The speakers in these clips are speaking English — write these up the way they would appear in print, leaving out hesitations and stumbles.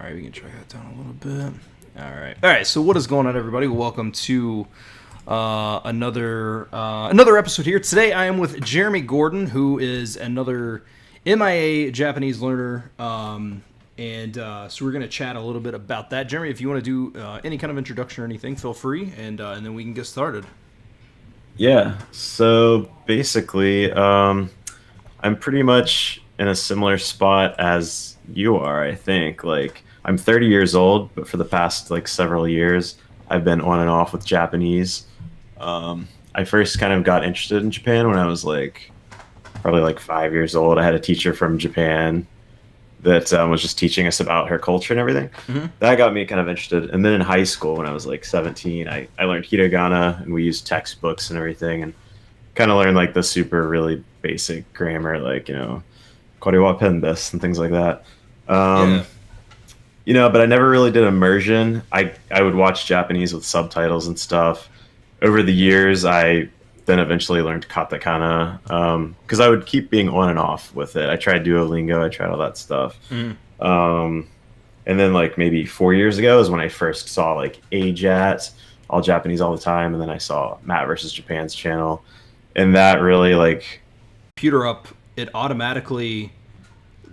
right, we can try that down a little bit. All right. So what is going on, everybody? Welcome to another episode here. Today, I am with Jeremy Gordon, who is another MIA Japanese learner, so we're going to chat a little bit about that. Jeremy, if you want to do any kind of introduction or anything, feel free, and then we can get started. Yeah. So basically, I'm pretty much in a similar spot as you are. I think I'm 30 years old, but for the past several years, I've been on and off with Japanese. I first kind of got interested in Japan when I was probably 5 years old. I had a teacher from Japan that was just teaching us about her culture and everything. Mm-hmm. That got me kind of interested. And then in high school, when I was 17, I learned hiragana, and we used textbooks and everything, and kind of learned the super really basic grammar, kore wa pen desu and things like that. But I never really did immersion. I would watch Japanese with subtitles and stuff. Over the years, I then eventually learned katakana because I would keep being on and off with it. I tried Duolingo, I tried all that stuff. And then maybe 4 years ago is when I first saw AJAT, all Japanese all the time, and then I saw Matt versus Japan's channel, and that really computer up, it automatically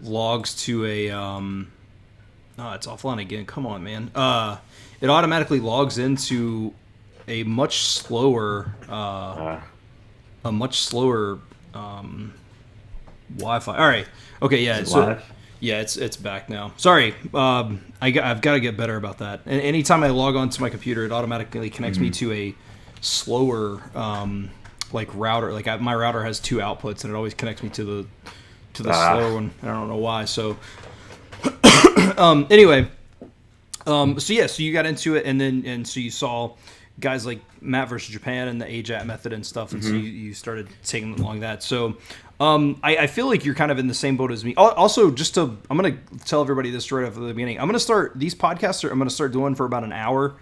logs to a it's offline again. Come on, man. It automatically logs into a much slower Wi-Fi. All right. Okay. Yeah. live? Yeah, it's back now. Sorry. I've got to get better about that. And anytime I log on to my computer, it automatically connects me to a slower router. My router has two outputs, and it always connects me to the slower one. I don't know why. So anyway, so you got into it, and so you saw guys like Matt versus Japan and the AJAT method and stuff, and so you started taking along that. So I feel like you're kind of in the same boat as me. Also, I'm going to tell everybody this right off the beginning. I'm going to start these podcasts. I'm going to start doing for about an hour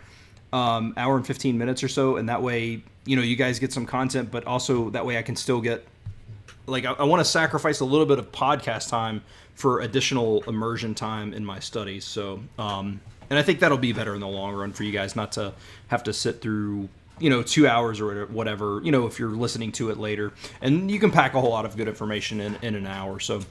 and 15 minutes or so, and that way, you guys get some content, but also that way I can still get I want to sacrifice a little bit of podcast time for additional immersion time in my studies. So, and I think that'll be better in the long run for you guys, not to have to sit through 2 hours or whatever, if you're listening to it later. And you can pack a whole lot of good information in an hour. So,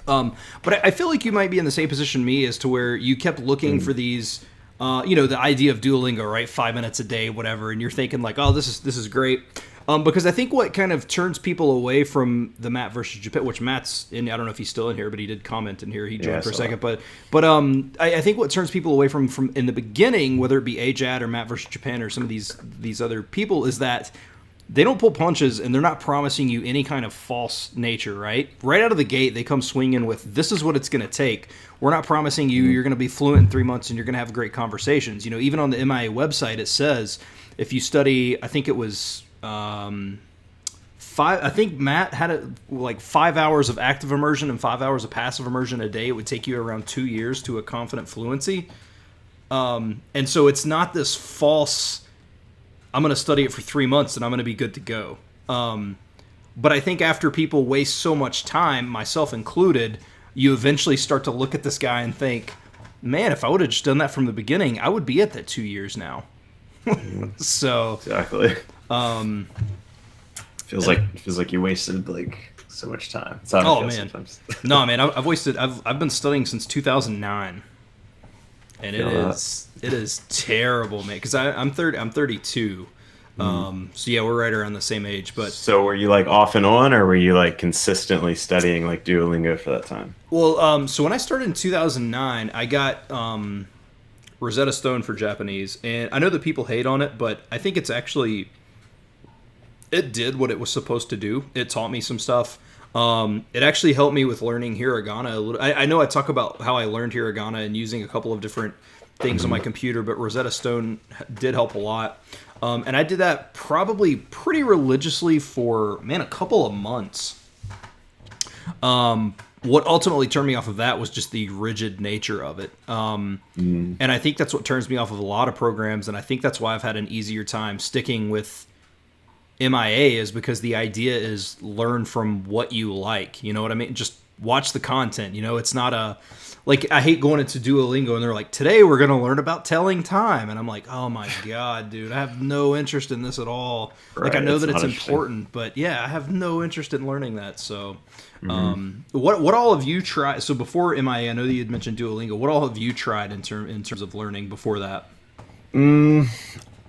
but I feel like you might be in the same position me as to where you kept looking for these, the idea of Duolingo, right? 5 minutes a day, whatever. And you're thinking oh, this is great. Because I think what kind of turns people away from the Matt versus Japan, which Matt's in, I don't know if he's still in here, but he did comment in here. He joined for a second. But I think what turns people away from in the beginning, whether it be AJAT or Matt versus Japan or some of these other people, is that they don't pull punches, and they're not promising you any kind of false nature, right? Right out of the gate, they come swinging with, this is what it's going to take. We're not promising you you're going to be fluent in 3 months and you're going to have great conversations. Even on the MIA website, it says if you study, I think it was... I think Matt had 5 hours of active immersion and 5 hours of passive immersion a day. It would take you around 2 years to a confident fluency. And so it's not this false, I'm going to study it for 3 months and I'm going to be good to go. But I think after people waste so much time, myself included, you eventually start to look at this guy and think, man, if I would have just done that from the beginning, I would be at that 2 years now. So exactly. Feels like you wasted so much time. That's how it feels sometimes. No, man, I've been studying since 2009, and it is terrible, man. Because I'm 32. So yeah, we're right around the same age. But so were you off and on, or were you consistently studying Duolingo for that time? Well, so when I started in 2009, I got Rosetta Stone for Japanese, and I know that people hate on it, but I think it's actually, it did what it was supposed to do. It taught me some stuff. It actually helped me with learning hiragana a little. I know I talk about how I learned hiragana and using a couple of different things on my computer, but Rosetta Stone did help a lot. And I did that probably pretty religiously for, a couple of months. What ultimately turned me off of that was just the rigid nature of it. And I think that's what turns me off of a lot of programs, and I think that's why I've had an easier time sticking with MIA, is because the idea is learn from what you like. You know what I mean? Just watch the content. You know, it's not a like I hate going into Duolingo and they're like, today we're gonna learn about telling time, and I'm like, oh my god, dude, I have no interest in this at all. Like I Right, know it's that it's not interesting. important, but yeah, I have no interest in learning that. So, Hmm. what all have you tried? So before MIA, I know that you had mentioned Duolingo. What all have you tried in terms of learning before that? Mm,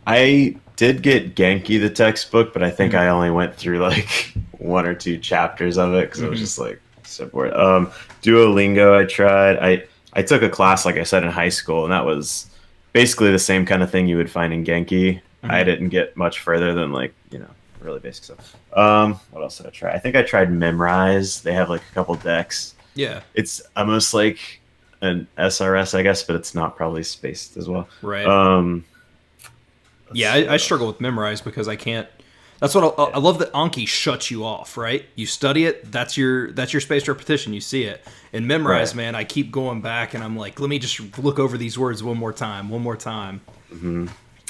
I did get Genki the textbook, but I think Mm-hmm. I only went through like one or two chapters of it because I was Mm-hmm. just like so bored. Duolingo, I tried. I took a class, like I said, in high school, and that was basically the same kind of thing you would find in Genki. I Mm-hmm. didn't get much further than like really basic stuff. What else did I try? I think I tried Memrise. They have like a couple decks. Yeah. It's almost like an SRS, I guess, but it's not probably spaced as well. Right. Um, let's Yeah, see I what struggle else. with memorize because I can't. That's what I Yeah. love that Anki shuts you off. Right, you study it. That's your spaced repetition. You see it. And memorize, Right. man, I keep going back and I'm like, let me just look over these words one more time. Hmm.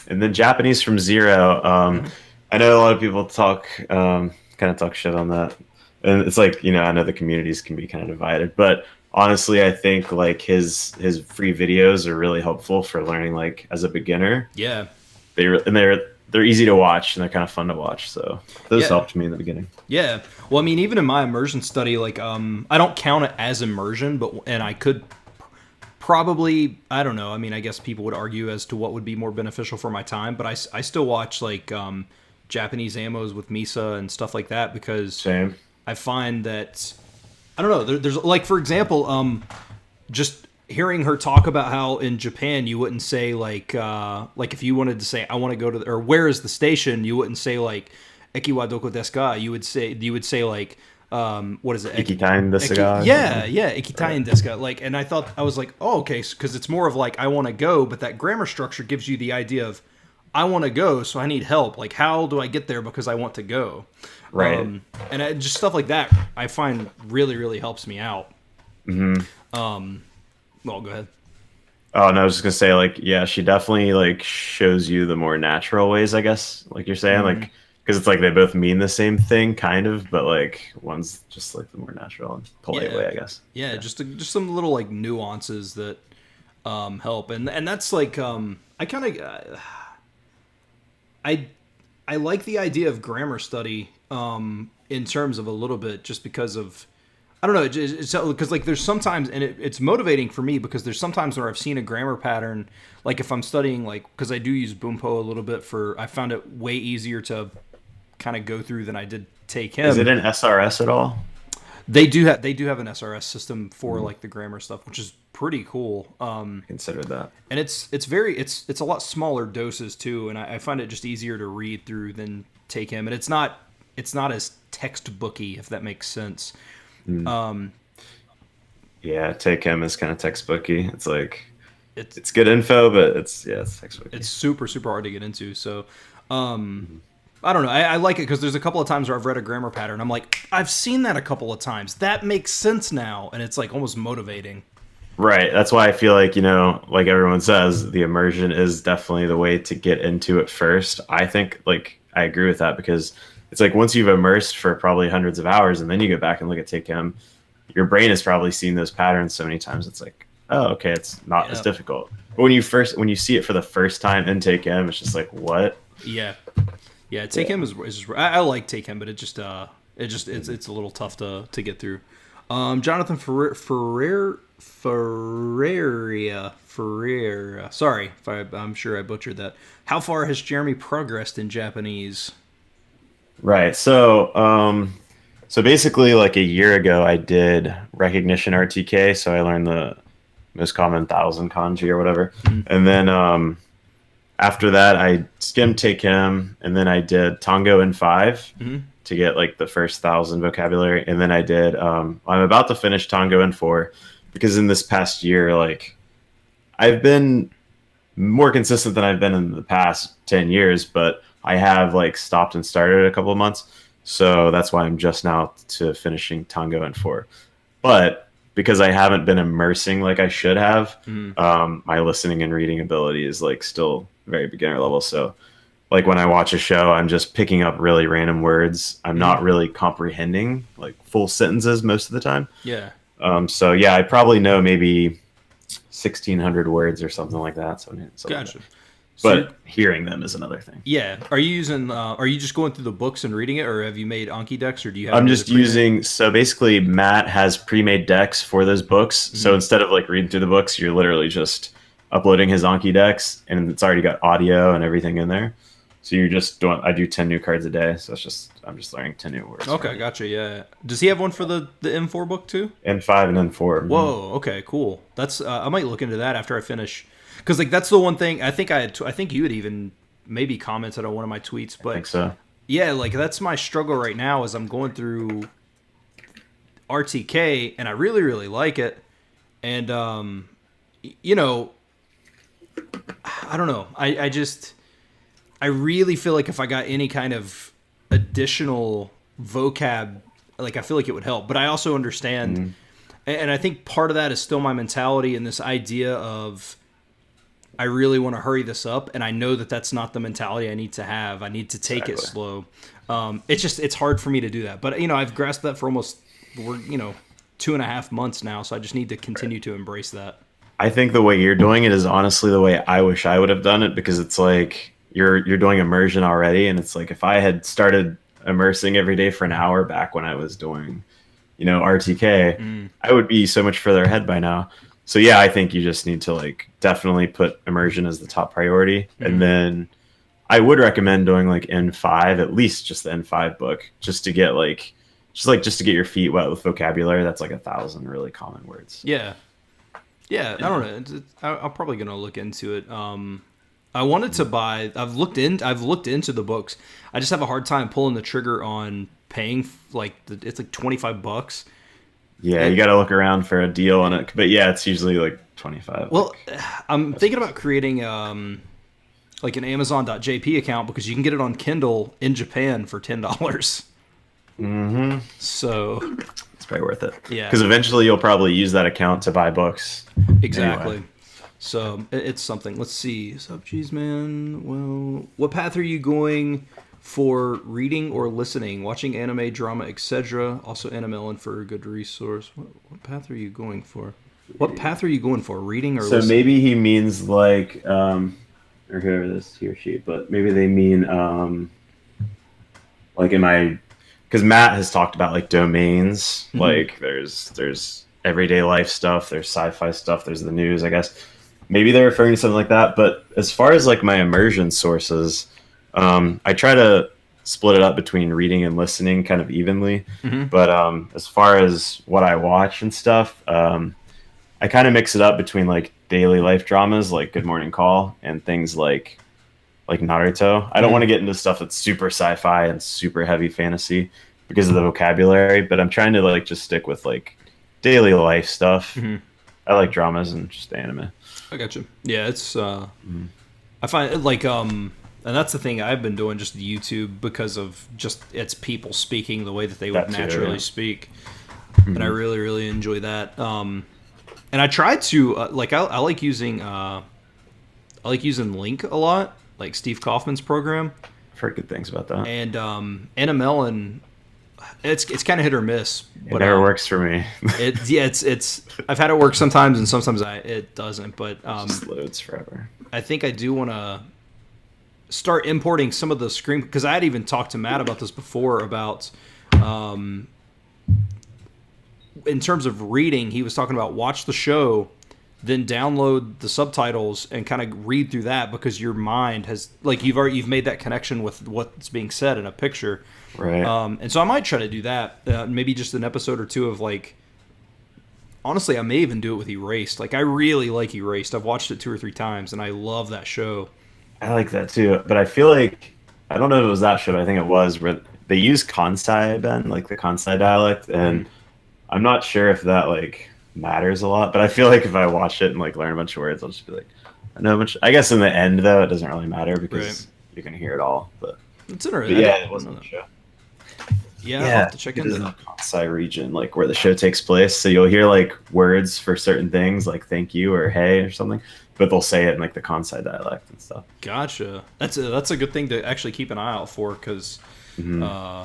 And then Japanese from zero. Hmm. I know a lot of people kind of talk shit on that, and it's like I know the communities can be kind of divided, but honestly, I think like his free videos are really helpful for learning like as a beginner. Yeah, They're easy to watch and they're kind of fun to watch. So those yeah, helped me in the beginning. yeah. Well, I mean, even in my immersion study, like, I don't count it as immersion, but and I could probably, I don't know. I mean, I guess people would argue as to what would be more beneficial for my time, but I still watch like Japanese ammos with Misa and stuff like that because Same. I find that I don't know. There's like, for example, just hearing her talk about how in Japan you wouldn't say like if you wanted to say I want to go to or where is the station, you wouldn't say like Eki wa doko desu ka. You would say like what is it? Ikitain desu ga or Yeah, something. yeah, Right. ikitain desu ka. Like, and I was like, oh, okay, because it's more of like I want to go, but that grammar structure gives you the idea of I want to go, so I need help. Like, how do I get there because I want to go? Right. Just stuff like that I find really really helps me out. Hmm. Well, go ahead. Oh, and I was just gonna say, like, yeah, she definitely like shows you the more natural ways, I guess, like you're saying, Hmm. like, because it's like they both mean the same thing, kind of, but like one's just like the more natural and polite Yeah, way, I guess. yeah, Yeah. just some little like nuances that help, and that's like I kind of I I like the idea of grammar study in terms of a little bit just because of I don't know it's because like there's sometimes and it's motivating for me because there's sometimes where I've seen a grammar pattern like if I'm studying like because I do use Boompo a little bit for I found it way easier to kind of go through than I did take Is it him. an SRS at all? They do have an SRS system for Mm, like the grammar stuff, which is pretty cool. I considered that. And it's a lot smaller doses too, and I find it just easier to read through than take him, and it's not as textbooky if that makes sense. Mm. Um, Yeah, take him is kind of textbooky. It's like it's it's good info, but it's it's textbooky. super super hard to get into. So Mhm. I don't know. I like it because there's a couple of times where I've read a grammar pattern. I'm like, I've seen that a couple of times. That makes sense now, and it's like almost motivating. Right. That's why I feel like, like everyone says, the immersion is definitely the way to get into it first. I think, like, I agree with that because it's like once you've immersed for probably hundreds of hours and then you go back and look at TakeM, your brain has probably seen those patterns so many times. It's like, oh, okay, it's not as Yeah, difficult. But when you see it for the first time in TakeM, it's just like, what? yeah, yeah. Take him Yeah. is I like take him, but it's a little tough to get through. Jonathan Ferreira. Sorry if I'm sure I butchered that. How far has Jeremy progressed in Japanese? Right. So basically, like a year ago, I did recognition RTK. So I learned the most common thousand kanji or whatever, Mm-hmm. and then after that, I skimmed take him, and then I did Tango in five Mm-hmm. to get like the first thousand vocabulary, and then I did. I'm about to finish Tango in four because in this past year, like I've been more consistent than I've been in the past 10 years, but I have like stopped and started a couple of months, so that's why I'm just now to finishing Tango in four. But because I haven't been immersing like I should have, Mm-hmm. my listening and reading ability is like still very beginner level. So like when I watch a show, I'm just picking up really random words. I'm not really comprehending like full sentences most of the time. Yeah. So yeah, I probably know maybe 1,600 words or something like that. Something like that. Gotcha. So But hearing them is another thing. yeah, are you using? Are you just going through the books and reading it, or have you made Anki decks, or do you have? I'm any just that pre-made? using, so basically Matt has pre-made decks for those books. So instead of like reading through the books, you're literally just uploading his Anki decks, and it's already got audio and everything in there. So you're just doing, I do 10 new cards a day. So it's just, I'm just learning 10 new words. Okay, gotcha. Yeah. Does he have one for the M4 book too? N5 and N4. Whoa. Okay. Cool. That's I might look into that after I finish, because like that's the one thing I think I think you had even maybe commented on one of my tweets, I but think so. yeah, like that's my struggle right now is I'm going through RTK and I really like it, and you know, I don't know, I really feel like if I got any kind of additional vocab, like I feel like it would help. But I also understand, and I think part of that is still my mentality and this idea of I really want to hurry this up, and I know that that's not the mentality I need to have. I need to take it slow. It's hard for me to do that. But I've grasped that for almost 2.5 months now, so I just need to continue to embrace that. I think the way you're doing it is honestly the way I wish I would have done it, because it's like you're doing immersion already, and it's like if I had started immersing every day for an hour back when I was doing, RTK, I would be so much further ahead by now. So yeah, I think you just need to like definitely put immersion as the top priority, and then I would recommend doing like N5, at least just the N5 book, just to get just to get your feet wet with vocabulary. That's like 1,000 really common words. Yeah. Yeah, I don't know. I'm probably gonna look into it. I wanted to buy. I've looked into the books. I just have a hard time pulling the trigger on paying it's like $25. Yeah, you got to look around for a deal on it, but yeah, it's usually like 25. Well, I'm thinking about creating like an Amazon.jp account, because you can get it on Kindle in Japan for $10. So It's probably worth it. Yeah. Because eventually you'll probably use that account to buy books. exactly. Anyway. So it's something. Let's see. Sup, G's man. Well, what path are you going for reading or listening? Watching anime, drama, etc. Also, NMLN for a good resource. What path are you going for? What path are you going for? Reading or So listening? maybe he means like, or whoever this, he or she, but maybe they mean like because Matt has talked about like domains, like there's everyday life stuff, there's sci-fi stuff, there's the news, I guess. Maybe they're referring to something like that. But as far as like my immersion sources, I try to split it up between reading and listening kind of evenly. But as far as what I watch and stuff, I kind of mix it up between like daily life dramas like Good Morning Call and things like Naruto. I don't want to get into stuff that's super sci-fi and super heavy fantasy because of the vocabulary, but I'm trying to like just stick with like daily life stuff. I like dramas and just anime. I got you. Yeah, it's I find it like and that's the thing I've been doing, just YouTube, because of just it's people speaking the way that they would That too, naturally yeah. speak, and I really enjoy that. And I try to I like using Link a lot, like Steve Kaufman's program, I've heard good things about that. and NML, it's kind of hit or miss. It never works for me. It's I've had it work sometimes, and sometimes it doesn't. But Just loads forever. I think I do want to start importing some of the screen, because I had even talked to Matt about this before about in terms of reading. He was talking about watch the show, then download the subtitles and kind of read through that, because your mind has like you've made that connection with what's being said in a picture. Right. And so I might try to do that. Maybe just an episode or two of like. Honestly, I may even do it with Erased. Like I really like Erased. I've watched it 2 or 3 times, and I love that show. I like that too, but I feel like I don't know if it was that show, but I think it was, where they use Kansai, Ben, like the Kansai dialect, and I'm not sure if that like matters a lot, but I feel like if I watch it and like learn a bunch of words, I'll just be like, I know a bunch. I guess in the end though, it doesn't really matter because Right. you can hear it all. But It's interesting. yeah, it wasn't the show. Yeah, I'll Yeah, have to check it is into in that. the Kansai region, like where the show takes place. So you'll hear like words for certain things, like "thank you" or "hey" or something, but they'll say it in like the Kansai dialect and stuff. Gotcha. That's a good thing to actually keep an eye out for because, Hmm. uh,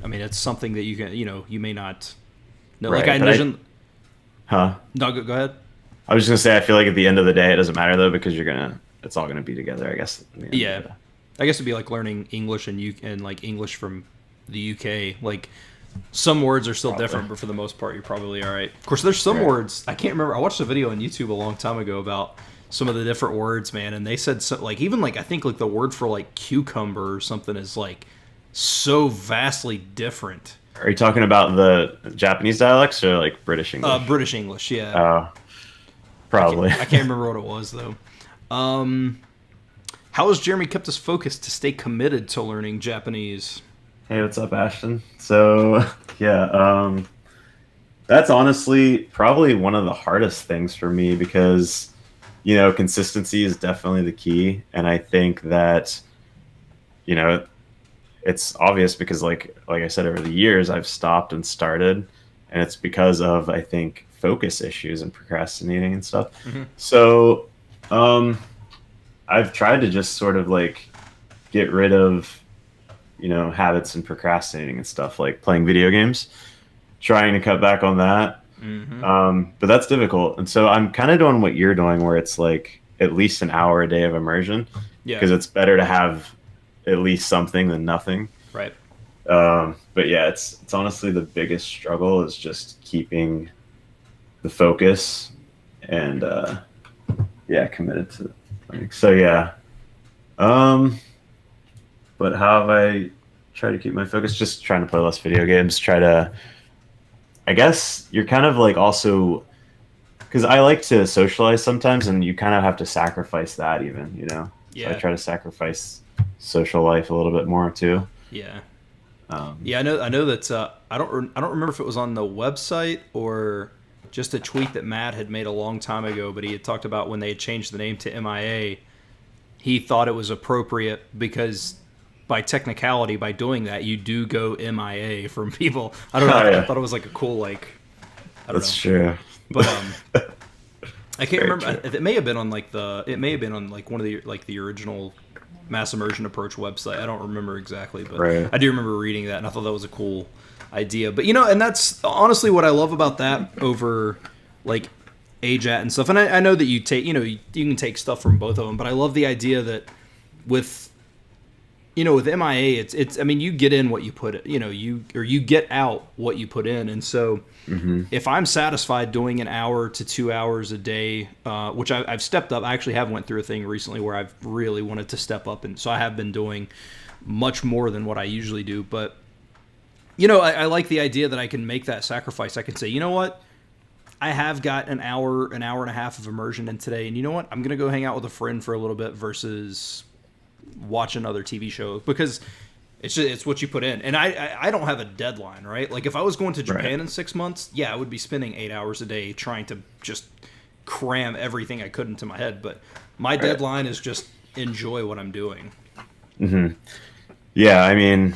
I mean, it's something that you can, you may not know. Like I Right, but I, envision. huh? No, go ahead. I was just gonna say, I feel like at the end of the day, it doesn't matter though because it's all gonna be together, I guess. In the end of Yeah, the day. I guess it'd be like learning English and like English from the UK. Like some words are still Probably. different, but for the most part, you're probably all right. Of course, there's some Right. words I can't remember. I watched a video on YouTube a long time ago about some of the different words, man, and they said so, like even like I think like the word for like cucumber or something is like so vastly different. Are you talking about the Japanese dialects or like British English? British English, yeah. Oh, probably. I can't remember what it was though. Um, how has Jeremy kept us focused to stay committed to learning Japanese? Hey, what's up, Ashton? So, yeah, that's honestly probably one of the hardest things for me because, consistency is definitely the key. And I think that, you know, it's obvious because like I said, over the years, I've stopped and started, and it's because of, I think, focus issues and procrastinating and stuff. Hmm. So, um, I've tried to just sort of like get rid of habits and procrastinating and stuff like playing video games, trying to cut back on that. Hmm. But that's difficult. And so I'm kind of doing what you're doing, where it's like at least an hour a day of immersion, Yeah, because it's better to have at least something than nothing. right. But yeah, it's honestly the biggest struggle is just keeping the focus and yeah, committed to learning. So yeah. Um, but how have I tried to keep my focus? Just trying to play less video games. Try to. I guess you're kind of like also because I like to socialize sometimes, and you kind of have to sacrifice that even. So I Yeah, try to sacrifice social life a little bit more too. yeah, Um, yeah. I know that I don't remember if it was on the website or just a tweet that Matt had made a long time ago, but he had talked about when they had changed the name to MIA. He thought it was appropriate because by technicality, by doing that, you do go MIA from people. I don't know. oh I yeah, thought it was like a cool like I don't know, that's true. but I can't Very remember. true. It may have been on like it may have been on like one of the original mass immersion approach website. I don't remember exactly, but Right. I do remember reading that, and I thought that was a cool idea. But and that's honestly what I love about that over like AJAT and stuff. And I know that you take you can take stuff from both of them, but I love the idea that with with MIA, it's I mean you get in what you put you get out what you put in, and so Hmm. if I'm satisfied doing an hour to 2 hours a day, which I've stepped up. I actually have went through a thing recently where I've really wanted to step up, and so I have been doing much more than what I usually do. But I like the idea that I can make that sacrifice. I can say, you know what, I have got an hour and a half of immersion in today, and you know what, I'm gonna go hang out with a friend for a little bit versus watch another TV show because it's what you put in. And I don't have a deadline, right? Like if I was going to Japan Right. in 6 months, yeah, I would be spending 8 hours a day trying to just cram everything I could into my head. But my Right. deadline is just enjoy what I'm doing. Hmm. Yeah, I mean,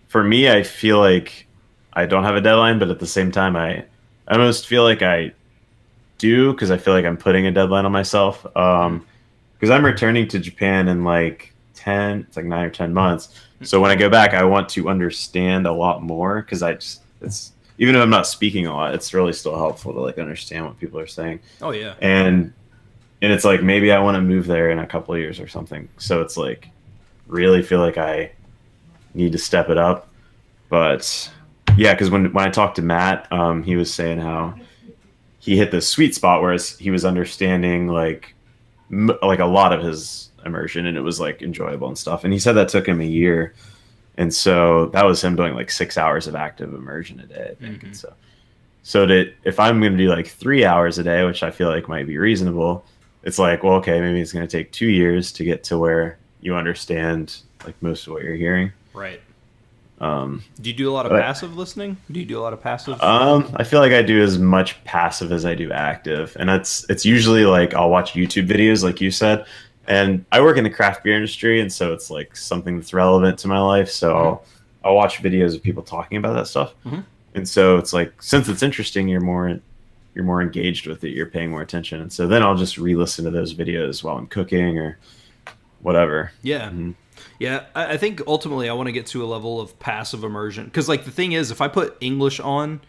for me, I feel like I don't have a deadline, but at the same time, I almost feel like I do because I feel like I'm putting a deadline on myself. Because I'm returning to Japan in like 9 or 10 months. So when I go back, I want to understand a lot more because it's even if I'm not speaking a lot, it's really still helpful to like understand what people are saying. Oh yeah. And it's like maybe I want to move there in a couple of years or something. So it's like really feel like I need to step it up. But yeah, because when I talked to Matt, he was saying how he hit the sweet spot, whereas he was understanding like a lot of his immersion, and it was like enjoyable and stuff. And he said that took him a year, and so that was him doing like 6 hours of active immersion a day, I think. Hmm. And so that if I'm going to do like 3 hours a day, which I feel like might be reasonable, it's like, well, okay, maybe it's going to take 2 years to get to where you understand like most of what you're hearing. Right. Um, Do you do a lot of but passive listening? Do you do a lot of passive? I feel like I do as much passive as I do active, and it's usually like I'll watch YouTube videos, like you said, and I work in the craft beer industry, and so it's like something that's relevant to my life. So I'll watch videos of people talking about that stuff. Hmm. And so it's like, since it's interesting, you're more engaged with it. You're paying more attention. And so then I'll just re-listen to those videos while I'm cooking or whatever. Yeah. Hmm. Yeah, I think ultimately I want to get to a level of passive immersion because, like, the thing is, if I put English on,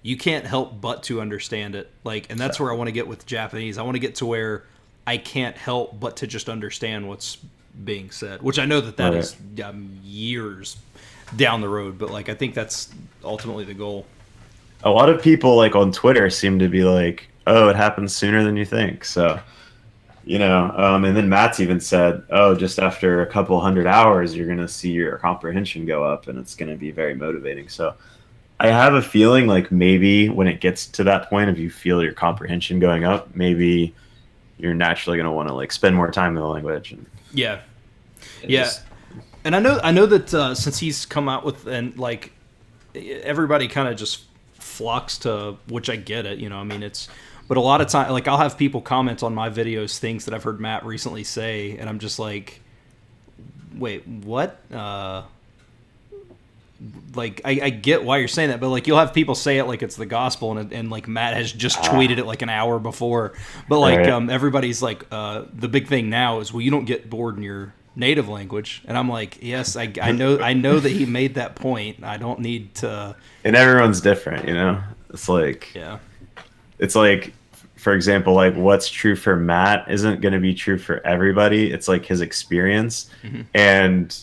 you can't help but to understand it. Like, and that's where I want to get with Japanese. I want to get to where I can't help but to just understand what's being said, which I know that Right. is years down the road, but like I think that's ultimately the goal. A lot of people like on Twitter seem to be like, "Oh, it happens sooner than you think." So, and then Matt's even said, "Oh, just after a couple hundred hours, you're gonna see your comprehension go up, and it's gonna be very motivating." So, I have a feeling like maybe when it gets to that point of you feel your comprehension going up, maybe you're naturally gonna want to like spend more time in the language Yeah, and yeah, just and I know that since he's come out with and like everybody kind of just flocks to, which I get it, I mean it's, but a lot of time like I'll have people comment on my videos things that I've heard Matt recently say, and I'm just like, wait, what? Like I get why you're saying that, but like you'll have people say it like it's the gospel, and like Matt has just tweeted it like an hour before, but like right. everybody's like the big thing now is, well, you don't get bored in your native language, and I'm like, yes, I know that he made that point. I don't need to. And everyone's different. It's like Yeah, it's like, for example, like what's true for Matt isn't going to be true for everybody. It's like his experience, and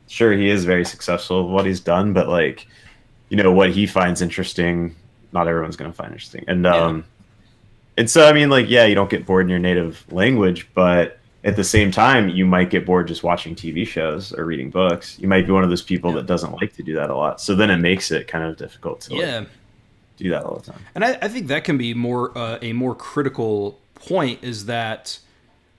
sure, he is very successful with what he's done, but like, what he finds interesting, not everyone's going to find interesting. yeah, And so, I mean, like, yeah, you don't get bored in your native language, but at the same time, you might get bored just watching TV shows or reading books. You might be one of those people that doesn't like to do that a lot. So then it makes it kind of difficult to like, do that all the time. And I think that can be more a more critical point is that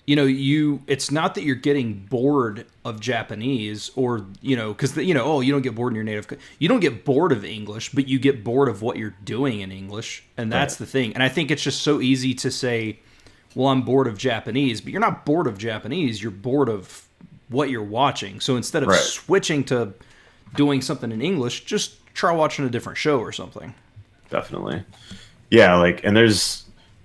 it's not that you're getting bored of Japanese or because oh, you don't get bored in your native, you don't get bored of English, but you get bored of what you're doing in English, and that's the thing. And I think it's just so easy to say, well, I'm bored of Japanese, but you're not bored of Japanese, you're bored of what you're watching. So instead of switching to doing something in English, just try watching a different show or something. Definitely. Yeah, like, and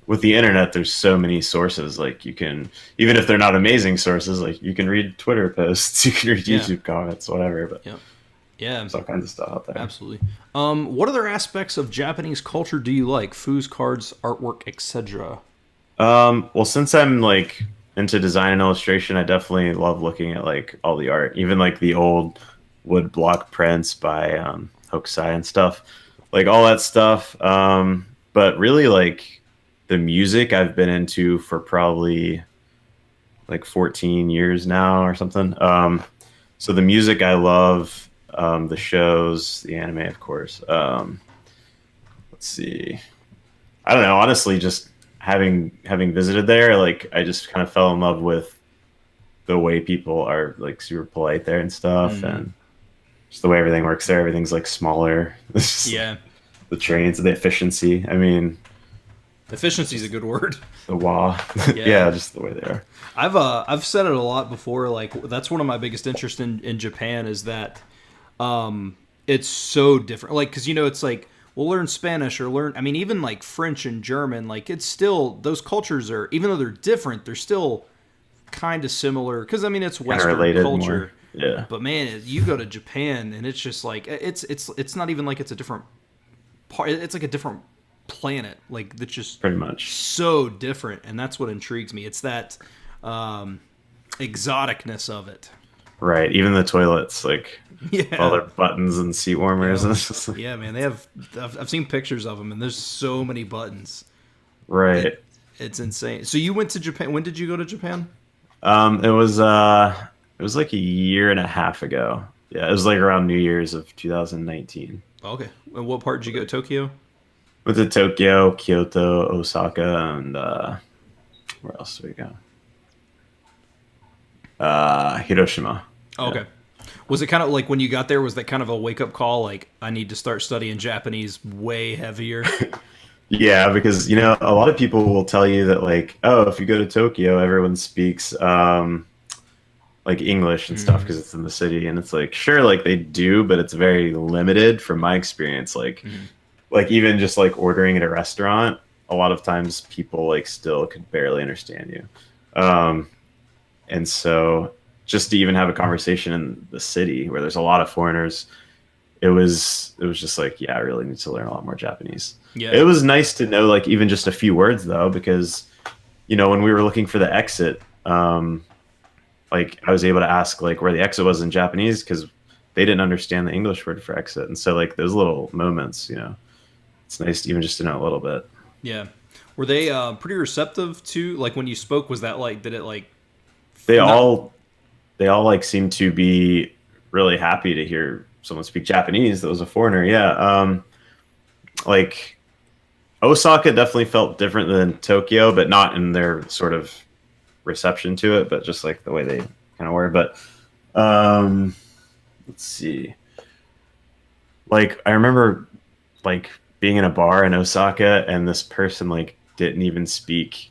with the internet, there's so many sources. Like, you can, even if they're not amazing sources, like you can read Twitter posts, you can read YouTube comments, whatever. But yeah, there's all kinds of stuff out there. Absolutely. What other aspects of Japanese culture do you like? Foods, cards, artwork, etc. Well, since I'm like into design and illustration, I definitely love looking at like all the art, even like the old wood block prints by Hokusai and stuff, like all that stuff. But really, like the music I've been into for probably like 14 years now or something. So the music I love, the shows, the anime, of course. Let's see. I don't know. Honestly, just having visited there, like I just kind of fell in love with the way people are like super polite there and stuff, and just the way everything works there. Everything's like smaller. Yeah. The trains, the efficiency. I mean, efficiency is a good word. The wah. Yeah, just the way they are. I've said it a lot before. Like that's one of my biggest interests in Japan is that it's so different. Like because it's like we'll learn Spanish or learn. I mean even like French and German. Like it's still those cultures are, even though they're different, they're still kind of similar. Because I mean it's Western culture. More. Yeah. But man, you go to Japan and it's just like it's not even like it's a different part. It's like a different planet, like that's just pretty much so different, and that's what intrigues me. It's that exoticness of it, right? Even the toilets, like all their buttons and seat warmers. Yeah, man, they have. I've seen pictures of them, and there's so many buttons. Right, it's insane. So you went to Japan. When did you go to Japan? It was like a year and a half ago. Yeah, it was like around New Year's of 2019. Okay, and what part did you go? Tokyo. Went to Tokyo, Kyoto, Osaka, and where else did we go? Hiroshima. Oh, okay. Was it kind of like when you got there, was that kind of a wake-up call, like, I need to start studying Japanese way heavier? Yeah, because, a lot of people will tell you that, like, oh, if you go to Tokyo, everyone speaks, like, like English and stuff because it's in the city, and it's like sure, like they do, but it's very limited from my experience. Like even just like ordering at a restaurant, a lot of times people like still could barely understand you. And so just to even have a conversation in the city where there's a lot of foreigners, it was just like, yeah, I really need to learn a lot more Japanese. Yeah. It was nice to know like even just a few words though, because when we were looking for the exit, like I was able to ask like where the exit was in Japanese because they didn't understand the English word for exit. And so like those little moments, it's nice even just to know a little bit. Yeah. Were they pretty receptive to like when you spoke? Was that like did it like They not- all they all like seemed to be really happy to hear someone speak Japanese that was a foreigner. Yeah. Like Osaka definitely felt different than Tokyo, but not in their sort of reception to it, but just like the way they kind of were. But let's see. Like I remember like being in a bar in Osaka and this person like didn't even speak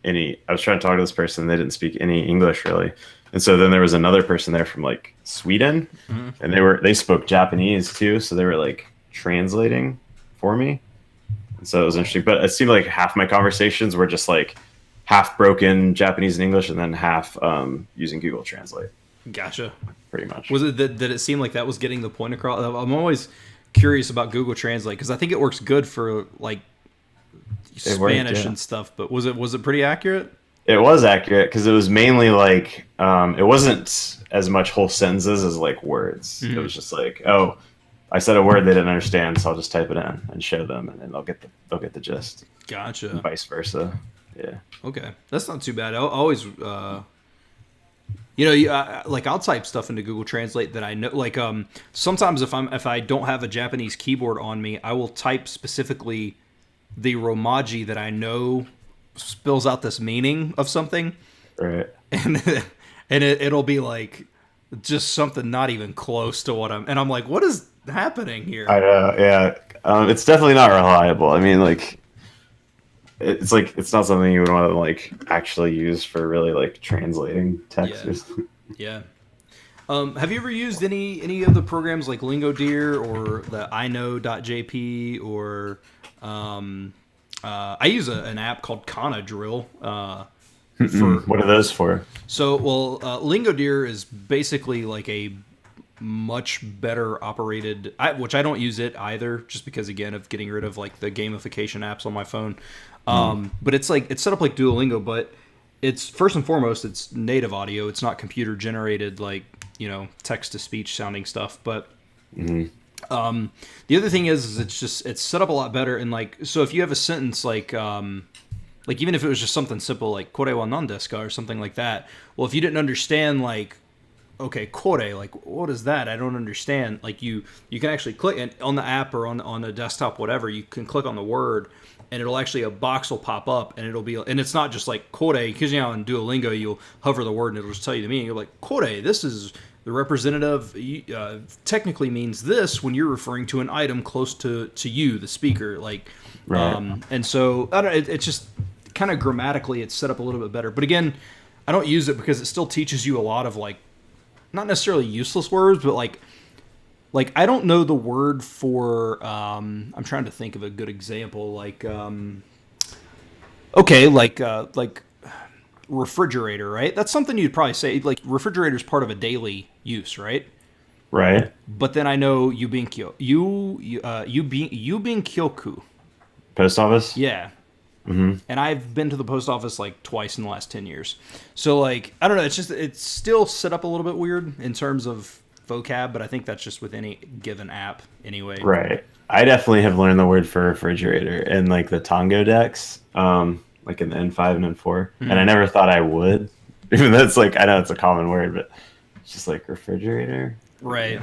any. I was trying to talk to this person, they didn't speak any English really. And so then there was another person there from like Sweden, and they spoke Japanese too, so they were like translating for me. And so it was interesting, but it seemed like half my conversations were just like half broken Japanese and English, and then half using Google Translate. Gotcha. Pretty much. Was it did it seem like that was getting the point across? I'm always curious about Google Translate because I think it works good for like Spanish and stuff. But was it pretty accurate? It was accurate because it was mainly like it wasn't as much whole sentences as like words. It was just like, oh, I said a word they didn't understand, so I'll just type it in and show them, and then they'll get the gist. Gotcha. And vice versa. Yeah. Okay, that's not too bad. I always, like I'll type stuff into Google Translate that I know. Like sometimes if I don't have a Japanese keyboard on me, I will type specifically the romaji that I know spills out this meaning of something, Right. and it'll be like just something not even close to what I'm like, what is happening here? I know. Yeah. It's definitely not reliable. I mean, like. It's like it's not something you would want to like actually use for really like translating text. Yeah. Have you ever used any of the programs like Lingodeer or the iknow.jp or I use an app called Kana Drill. What are those for? So, Lingodeer is basically like a much better operated, which I don't use it either, just because again of getting rid of like the gamification apps on my phone. But it's set up like Duolingo, but it's first and foremost it's native audio. It's not computer generated like text to speech sounding stuff. But the other thing is it's set up a lot better. And like so if you have a sentence like even if it was just something simple like kore wa nan desu ka or something like that. Well, if you didn't understand like okay, kore, like what is that? I don't understand. Like you can actually click and on the app or on a desktop, whatever, you can click on the word and it'll actually, a box will pop up and it'll be, and it's not just like kore, because in Duolingo, you'll hover the word and it'll just tell you the meaning. You're like, kore, this is the representative, technically means this when you're referring to an item close to you, the speaker. Like, right. And so I don't, it's just kind of grammatically it's set up a little bit better. But again, I don't use it because it still teaches you a lot of like, not necessarily useless words, but like I don't know the word for I'm trying to think of a good example like refrigerator, right? That's something you'd probably say like refrigerator is part of a daily use, right? Right. But then I know yubinkyo yubinkyoku. Post office? Yeah. Mm-hmm. And I've been to the post office like twice in the last 10 years. So like, I don't know. It's still set up a little bit weird in terms of vocab, but I think that's just with any given app anyway. Right. I definitely have learned the word for refrigerator in like the Tango decks, like in the N5 and N4. And I never thought I would, even though it's like, I know it's a common word, but it's just like refrigerator. Right.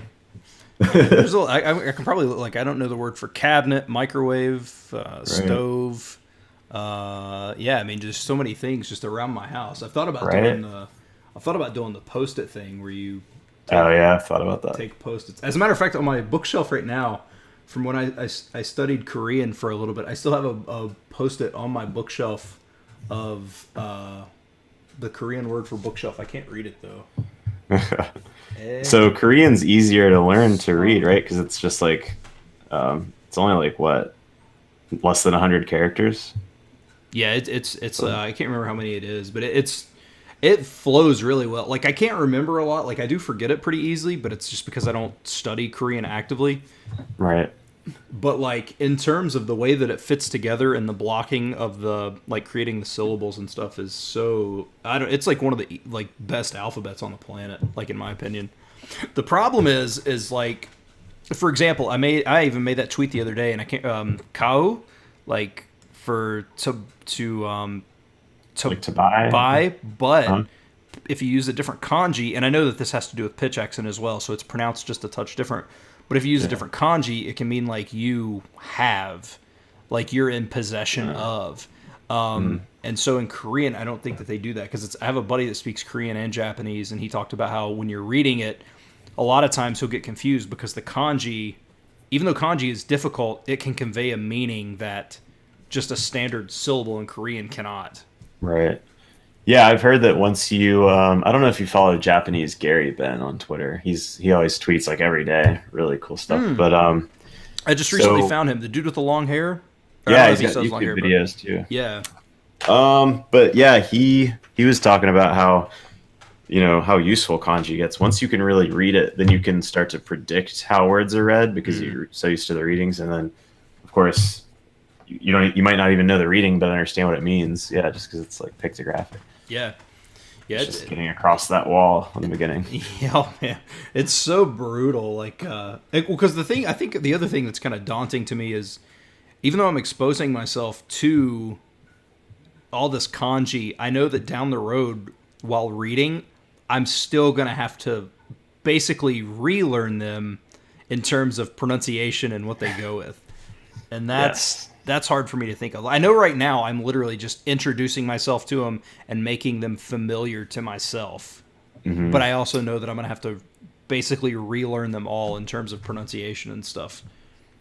There's I can probably like, I don't know the word for cabinet, microwave, stove. Yeah, I mean, just so many things just around my house. I've thought about doing the Post-it thing where you. I've thought about that. Take Post-its. As a matter of fact, on my bookshelf right now, from when I studied Korean for a little bit, I still have a Post-it on my bookshelf of the Korean word for bookshelf. I can't read it though. So Korean's easier to learn to read, right? Because it's just like it's only like what, less than 100 characters. Yeah, it's I can't remember how many it is, but it flows really well. Like I can't remember a lot. Like I do forget it pretty easily, but it's just because I don't study Korean actively. Right. But like in terms of the way that it fits together and the blocking of the like creating the syllables and stuff is so I don't it's like one of the like best alphabets on the planet, like in my opinion. The problem is like for example, I even made that tweet the other day and I can't kao like for to Like to buy. buy, but Huh? if you use a different kanji, and I know that this has to do with pitch accent as well, so it's pronounced just a touch different. But if you use a Yeah. different kanji, it can mean like you have, like you're in possession of. And so in Korean, I don't think that they do that because I have a buddy that speaks Korean and Japanese, and he talked about how when you're reading it, a lot of times he'll get confused because the kanji, even though kanji is difficult, it can convey a meaning that just a standard syllable in Korean cannot. Right. Yeah, I've heard that once you, I don't know if you follow Japanese Gary Ben on Twitter. He always tweets like every day, really cool stuff. But I just recently so found him, the dude with the long hair. Or I don't yeah, know he's if he got still has long hair, YouTube but videos too. yeah, But yeah, he was talking about how, how useful kanji gets. Once you can really read it, then you can start to predict how words are read because you're so used to the readings, and then of course you might not even know the reading but understand what it means. Yeah, just because it's like pictographic. yeah, yeah. It's just getting across that wall in the beginning. Yeah, oh, man, it's so brutal. Because I think the other thing that's kind of daunting to me is, even though I'm exposing myself to all this kanji, I know that down the road while reading, I'm still gonna have to basically relearn them in terms of pronunciation and what they go with, and Yes. that's hard for me to think of. I know right now I'm literally just introducing myself to them and making them familiar to myself. But I also know that I'm going to have to basically relearn them all in terms of pronunciation and stuff.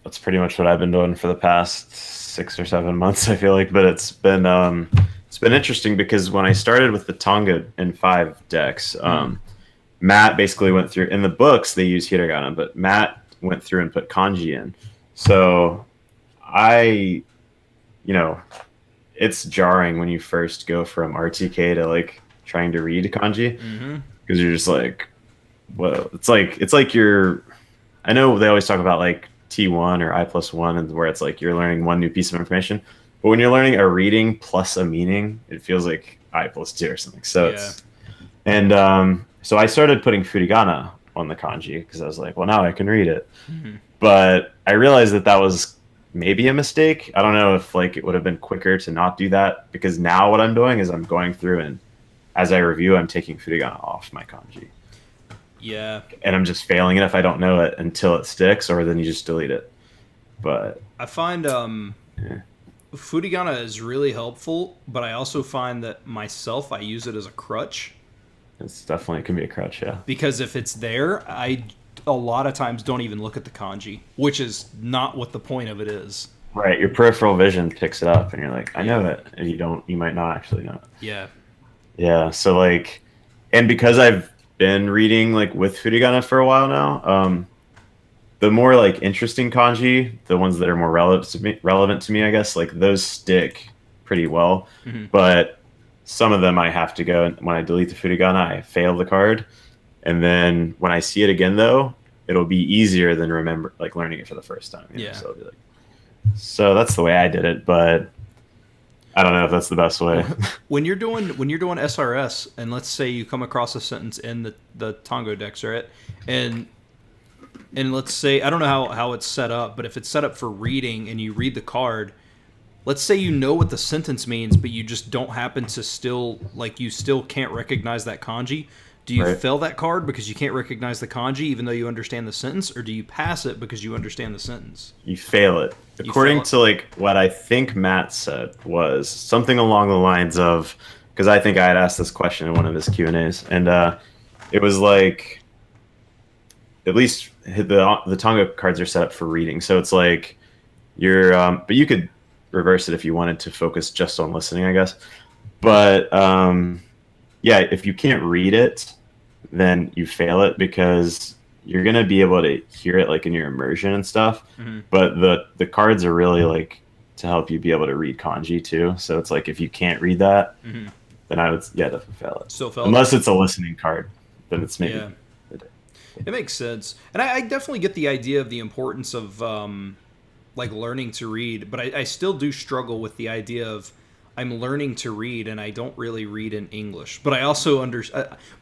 That's pretty much what I've been doing for the past 6 or 7 months, I feel like. But it's been interesting because when I started with the Tonga and 5 decks, Matt basically went through in the books they use hiragana, but Matt went through and put kanji in. So I, it's jarring when you first go from RTK to like trying to read kanji because you're just like, whoa. It's like you're. I know they always talk about like T1 or I+1, and where it's like you're learning one new piece of information, but when you're learning a reading plus a meaning, it feels like I+2 or something. So so I started putting furigana on the kanji because I was like, well, now I can read it. But I realized that was maybe a mistake. I don't know if like it would have been quicker to not do that, because now what I'm doing is I'm going through and as I review, I'm taking furigana off my kanji. Yeah. And I'm just failing it if I don't know it until it sticks, or then you just delete it. But I find furigana is really helpful, but I also find that myself, I use it as a crutch. it's definitely, it can be a crutch, yeah. Because if it's there, I a lot of times don't even look at the kanji, which is not what the point of it is. Right, your peripheral vision picks it up, and you're like, I know it, and you might not actually know it. Yeah. Yeah, so like, and because I've been reading like with furigana for a while now, the more like interesting kanji, the ones that are more relevant to me, I guess, like those stick pretty well. But some of them I have to go, and when I delete the furigana, I fail the card, and then when I see it again, though, it'll be easier than learning it for the first time. Yeah. So it'll be like, so that's the way I did it, but I don't know if that's the best way. When you're doing SRS, and let's say you come across a sentence in the Tango decks, right? And let's say, I don't know how it's set up, but if it's set up for reading and you read the card, let's say you know what the sentence means, but you just don't happen to you still can't recognize that kanji. Do you fail that card because you can't recognize the kanji even though you understand the sentence, or do you pass it because you understand the sentence? You fail it. According to like what I think Matt said was something along the lines of, because I think I had asked this question in one of his Q&As, and it was like, at least the Tonga cards are set up for reading, so it's like you're, but you could reverse it if you wanted to focus just on listening, I guess. But yeah, if you can't read it, then you fail it because you're gonna be able to hear it like in your immersion and stuff. Hmm. But the cards are really like to help you be able to read kanji too. So it's like if you can't read that, Hmm. then I would definitely fail it. Still felt it. Unless it's a listening card, then it's maybe. Yeah. It makes sense, and I definitely get the idea of the importance of like learning to read, but I still do struggle with the idea of I'm learning to read and I don't really read in English. But I also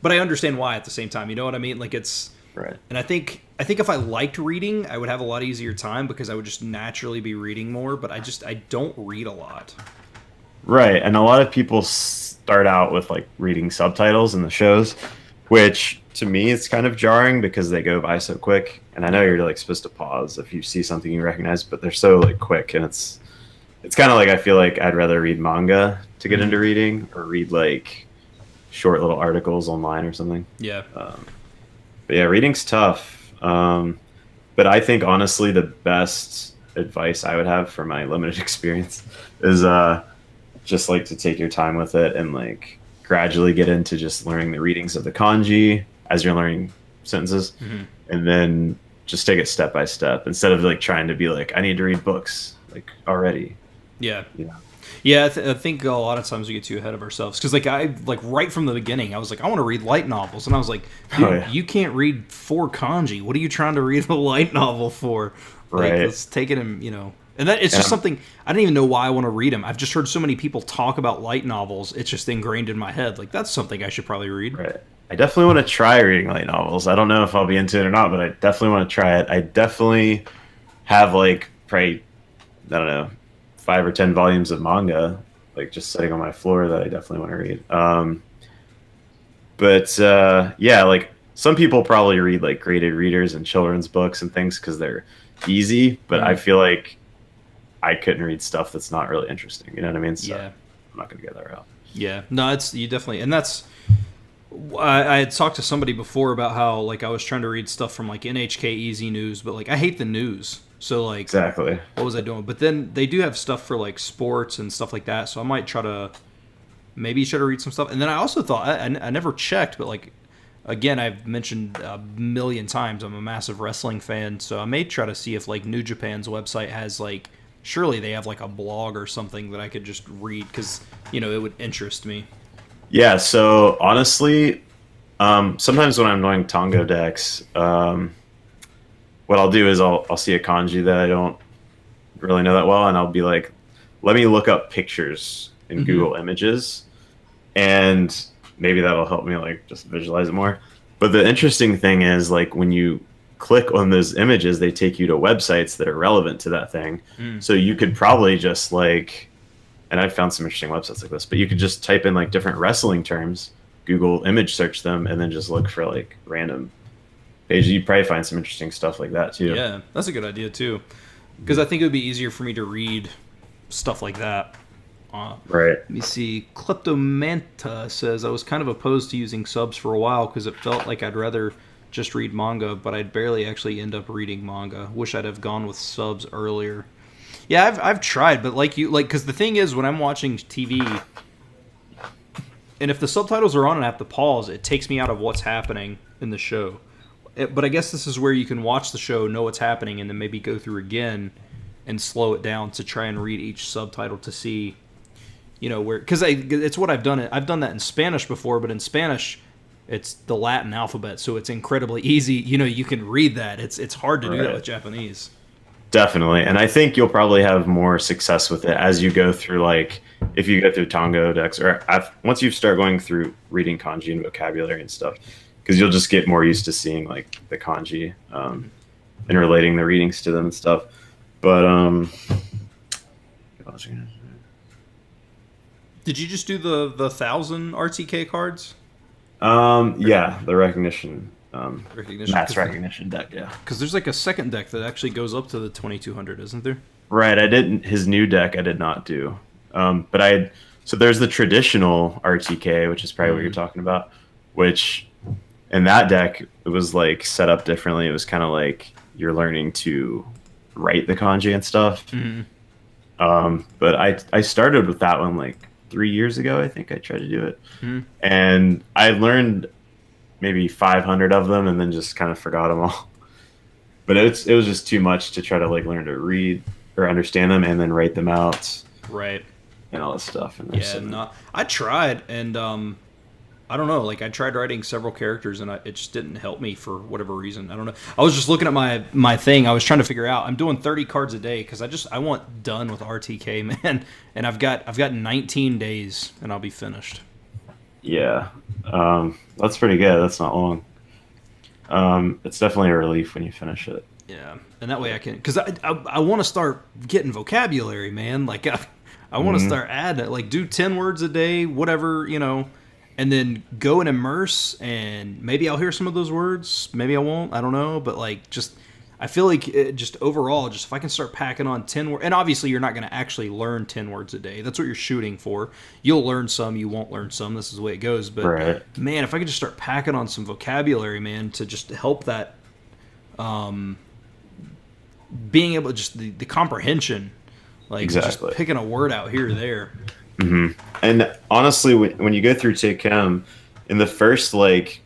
but I understand why at the same time. You know what I mean? Like it's, Right. and I think if I liked reading, I would have a lot easier time because I would just naturally be reading more. But I don't read a lot. Right, and a lot of people start out with like reading subtitles in the shows, which to me it's kind of jarring because they go by so quick. And I know you're like supposed to pause if you see something you recognize, but they're so like quick, and it's kind of like I feel like I'd rather read manga to get into reading or read like short little articles online or something. Yeah. But yeah, reading's tough. But I think honestly, the best advice I would have from my limited experience is just like to take your time with it and like gradually get into just learning the readings of the kanji as you're learning sentences, and then just take it step by step instead of like trying to be like I need to read books like already. Yeah. You know? Yeah, I think a lot of times we get too ahead of ourselves because, like, I like right from the beginning, I was like, I want to read light novels, and I was like, dude, Oh, yeah. you can't read 4 kanji. What are you trying to read a light novel for? Like, Right. let's take it and and that it's just something I don't even know why I want to read them. I've just heard so many people talk about light novels; it's just ingrained in my head. Like, that's something I should probably read. Right. I definitely want to try reading light novels. I don't know if I'll be into it or not, but I definitely want to try it. I definitely have like probably, I don't know, 5 or 10 volumes of manga like just sitting on my floor that I definitely want to read. But yeah, like some people probably read like graded readers and children's books and things because they're easy, but I feel like I couldn't read stuff that's not really interesting. You know what I mean? So Yeah. I'm not gonna go that route. Yeah, no, it's you definitely, and that's I had talked to somebody before about how like I was trying to read stuff from like NHK Easy News, but like I hate the news, so like Exactly. what was I doing? But then they do have stuff for like sports and stuff like that, so I might try to maybe try to read some stuff. And then I also thought I never checked, but like again, I've mentioned a million times I'm a massive wrestling fan, so I may try to see if like New Japan's website has like surely they have like a blog or something that I could just read because it would interest me. Yeah, so honestly, sometimes when I'm doing Tango decks, what I'll do is I'll see a kanji that I don't really know that well, and I'll be like, let me look up pictures in Google Images, and maybe that'll help me like just visualize it more. But the interesting thing is like when you click on those images, they take you to websites that are relevant to that thing. So you could probably just like, and I've found some interesting websites like this, but you could just type in like different wrestling terms, Google image search them, and then just look for like random pages. You'd probably find some interesting stuff like that too. Yeah, that's a good idea too, because I think it would be easier for me to read stuff like that. Right. Let me see. Kleptomanta says I was kind of opposed to using subs for a while because it felt like I'd rather just read manga, but I'd barely actually end up reading manga. Wish I'd have gone with subs earlier. Yeah, I've tried, but because the thing is, when I'm watching TV, and if the subtitles are on and I have to pause, it takes me out of what's happening in the show. But I guess this is where you can watch the show, know what's happening, and then maybe go through again and slow it down to try and read each subtitle to see, where, because it's what I've done. I've done that in Spanish before, but in Spanish, it's the Latin alphabet, so it's incredibly easy. You can read that. It's hard to do that with Japanese. Definitely. And I think you'll probably have more success with it as you go through, like, if you go through Tango decks, or once you start going through reading kanji and vocabulary and stuff, because you'll just get more used to seeing, like, the kanji and relating the readings to them and stuff. But, did you just do the 1,000 RTK cards? yeah, the recognition. Recognition. Mass recognition deck, yeah. Because there's like a second deck that actually goes up to the 2,200, isn't there? Right, I didn't. His new deck, I did not do. But so there's the traditional RTK, which is probably what you're talking about. Which, in that deck, it was like set up differently. It was kind of like you're learning to write the kanji and stuff. But I started with that one like 3 years ago. I think I tried to do it, and I learned maybe 500 of them, and then just kind of forgot them all. But it was just too much to try to like learn to read or understand them and then write them out Right. and all this stuff. And Yeah. No, I tried, and I don't know. Like I tried writing several characters, and it just didn't help me for whatever reason. I don't know. I was just looking at my thing. I was trying to figure out. I'm doing 30 cards a day because I want done with RTK, man. And I've got 19 days, and I'll be finished. Yeah, that's pretty good. That's not long. It's definitely a relief when you finish it. Yeah, and that way I can, because I want to start getting vocabulary, man. Like I want to start adding, like do 10 words a day, whatever, and then go and immerse, and maybe I'll hear some of those words, maybe I won't, I don't know, but like just I feel like just overall, just if I can start packing on 10 words, and obviously you're not going to actually learn 10 words a day. That's what you're shooting for. You'll learn some, you won't learn some. This is the way it goes. But right. Man, if I could just start packing on some vocabulary, man, to just help that, being able to just the comprehension, like Exactly. just picking a word out here or there. Mm-hmm. And honestly, when you go through Takim, in the first like,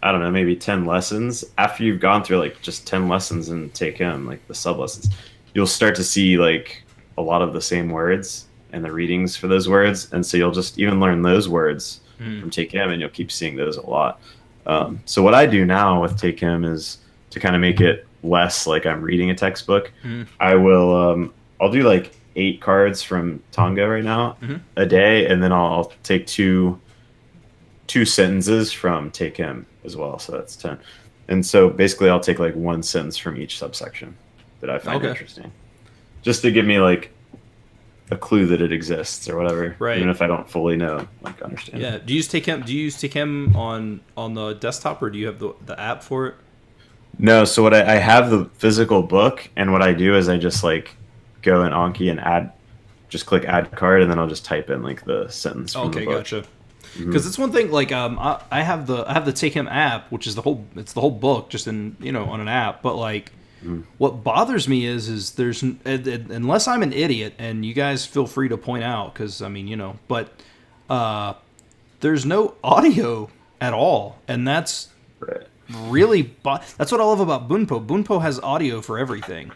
I don't know, maybe 10 lessons, after you've gone through like just 10 lessons in Takim, like the sub lessons, you'll start to see like a lot of the same words and the readings for those words. And so you'll just even learn those words from Takim, and you'll keep seeing those a lot. So what I do now with Takim is to kind of make it less like I'm reading a textbook. I will, I'll do like 8 cards from Tonga right now a day, and then I'll take two sentences from Takim as well, so that's 10. And so basically I'll take like one sentence from each subsection that I find interesting, just to give me like a clue that it exists or whatever, right? Even if I don't fully know, like understand. Yeah. Do you use Takim on the desktop, or do you have the app for it? No, so what I have the physical book, and what I do is I just like go in Anki and just click add card, and then I'll just type in like the sentence from the book. Gotcha. Because it's one thing, like I have the Takim app, which is the whole book, just in on an app. But like, what bothers me is there's unless I'm an idiot, and you guys feel free to point out, because I mean but there's no audio at all, and that's right. Really, that's what I love about Bunpo. Bunpo has audio for everything.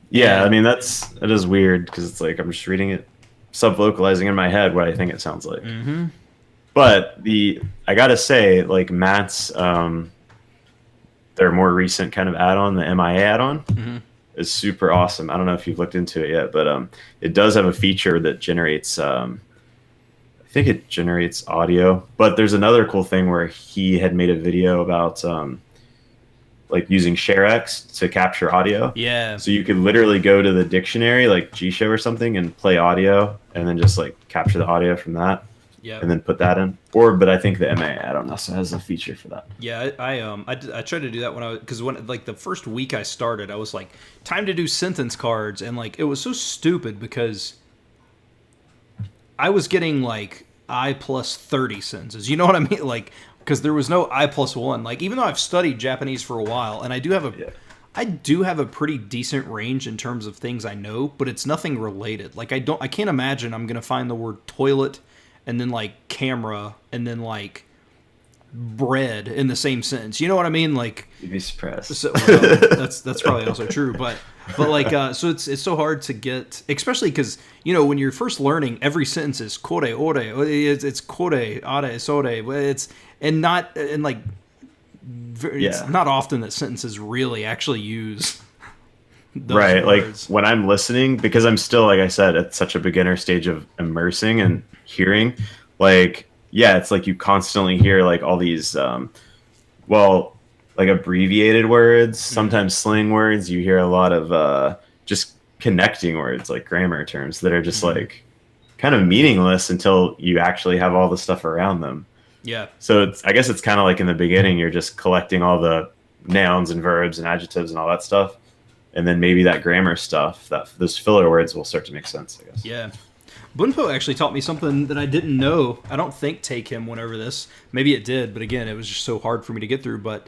Yeah, I mean it is weird because it's like I'm just reading it, sub-vocalizing in my head what I think it sounds like. But I gotta say, like Matt's their more recent kind of add-on, the MIA add-on, is super awesome. I don't know if you've looked into it yet, but it does have a feature that generates. I think it generates audio, but there's another cool thing where he had made a video about like using ShareX to capture audio. Yeah. So you could literally go to the dictionary, like G-Show or something, and play audio, and then just like capture the audio from that. Yeah. And then put that in. But I think the MA add-on also has a feature for that. Yeah, I tried to do that because when like the first week I started, I was like, time to do sentence cards, and like it was so stupid because I was getting like I plus 30 sentences. You know what I mean? Like, because there was no I plus 1. Like, even though I've studied Japanese for a while, and I do have a pretty decent range in terms of things I know, but it's nothing related. Like, I can't imagine I'm gonna find the word toilet and then like camera and then like bread in the same sentence. You know what I mean? Like, you'd be surprised. So, well, that's probably also true, but like so it's so hard to get, especially because when you're first learning, every sentence is kore ore, it's kore are sore, it's it's not often that sentences really actually use those right words. Like when I'm listening, because I'm still, like I said, at such a beginner stage of immersing and hearing, like it's like you constantly hear like all these like abbreviated words, sometimes slang words. You hear a lot of just connecting words, like grammar terms that are just like kind of meaningless until you actually have all the stuff around them. Yeah. So I guess it's kind of like in the beginning, you're just collecting all the nouns and verbs and adjectives and all that stuff. And then maybe that grammar stuff, those filler words will start to make sense, I guess. Yeah. Bunpo actually taught me something that I didn't know. I don't think Takim went over this. Maybe it did, but again, it was just so hard for me to get through. But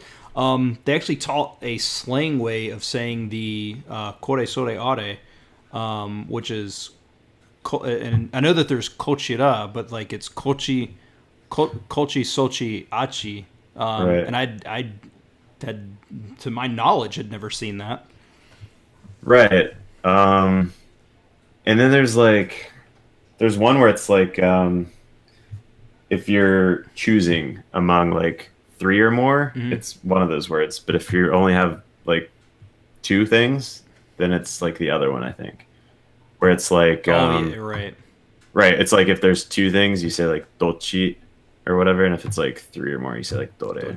they actually taught a slang way of saying the kore sore are, which is, and I know that there's kochira, but like it's kochi sochi achi. Right. And I had, to my knowledge, had never seen that. Right. And then there's one where it's like if you're choosing among like three or more, Hmm. it's one of those words. But if you only have like two things, then it's like the other one, I think. Where it's like Oh yeah, right. right, it's like if there's two things, you say like dochi or whatever, and if it's like three or more, you say like dore or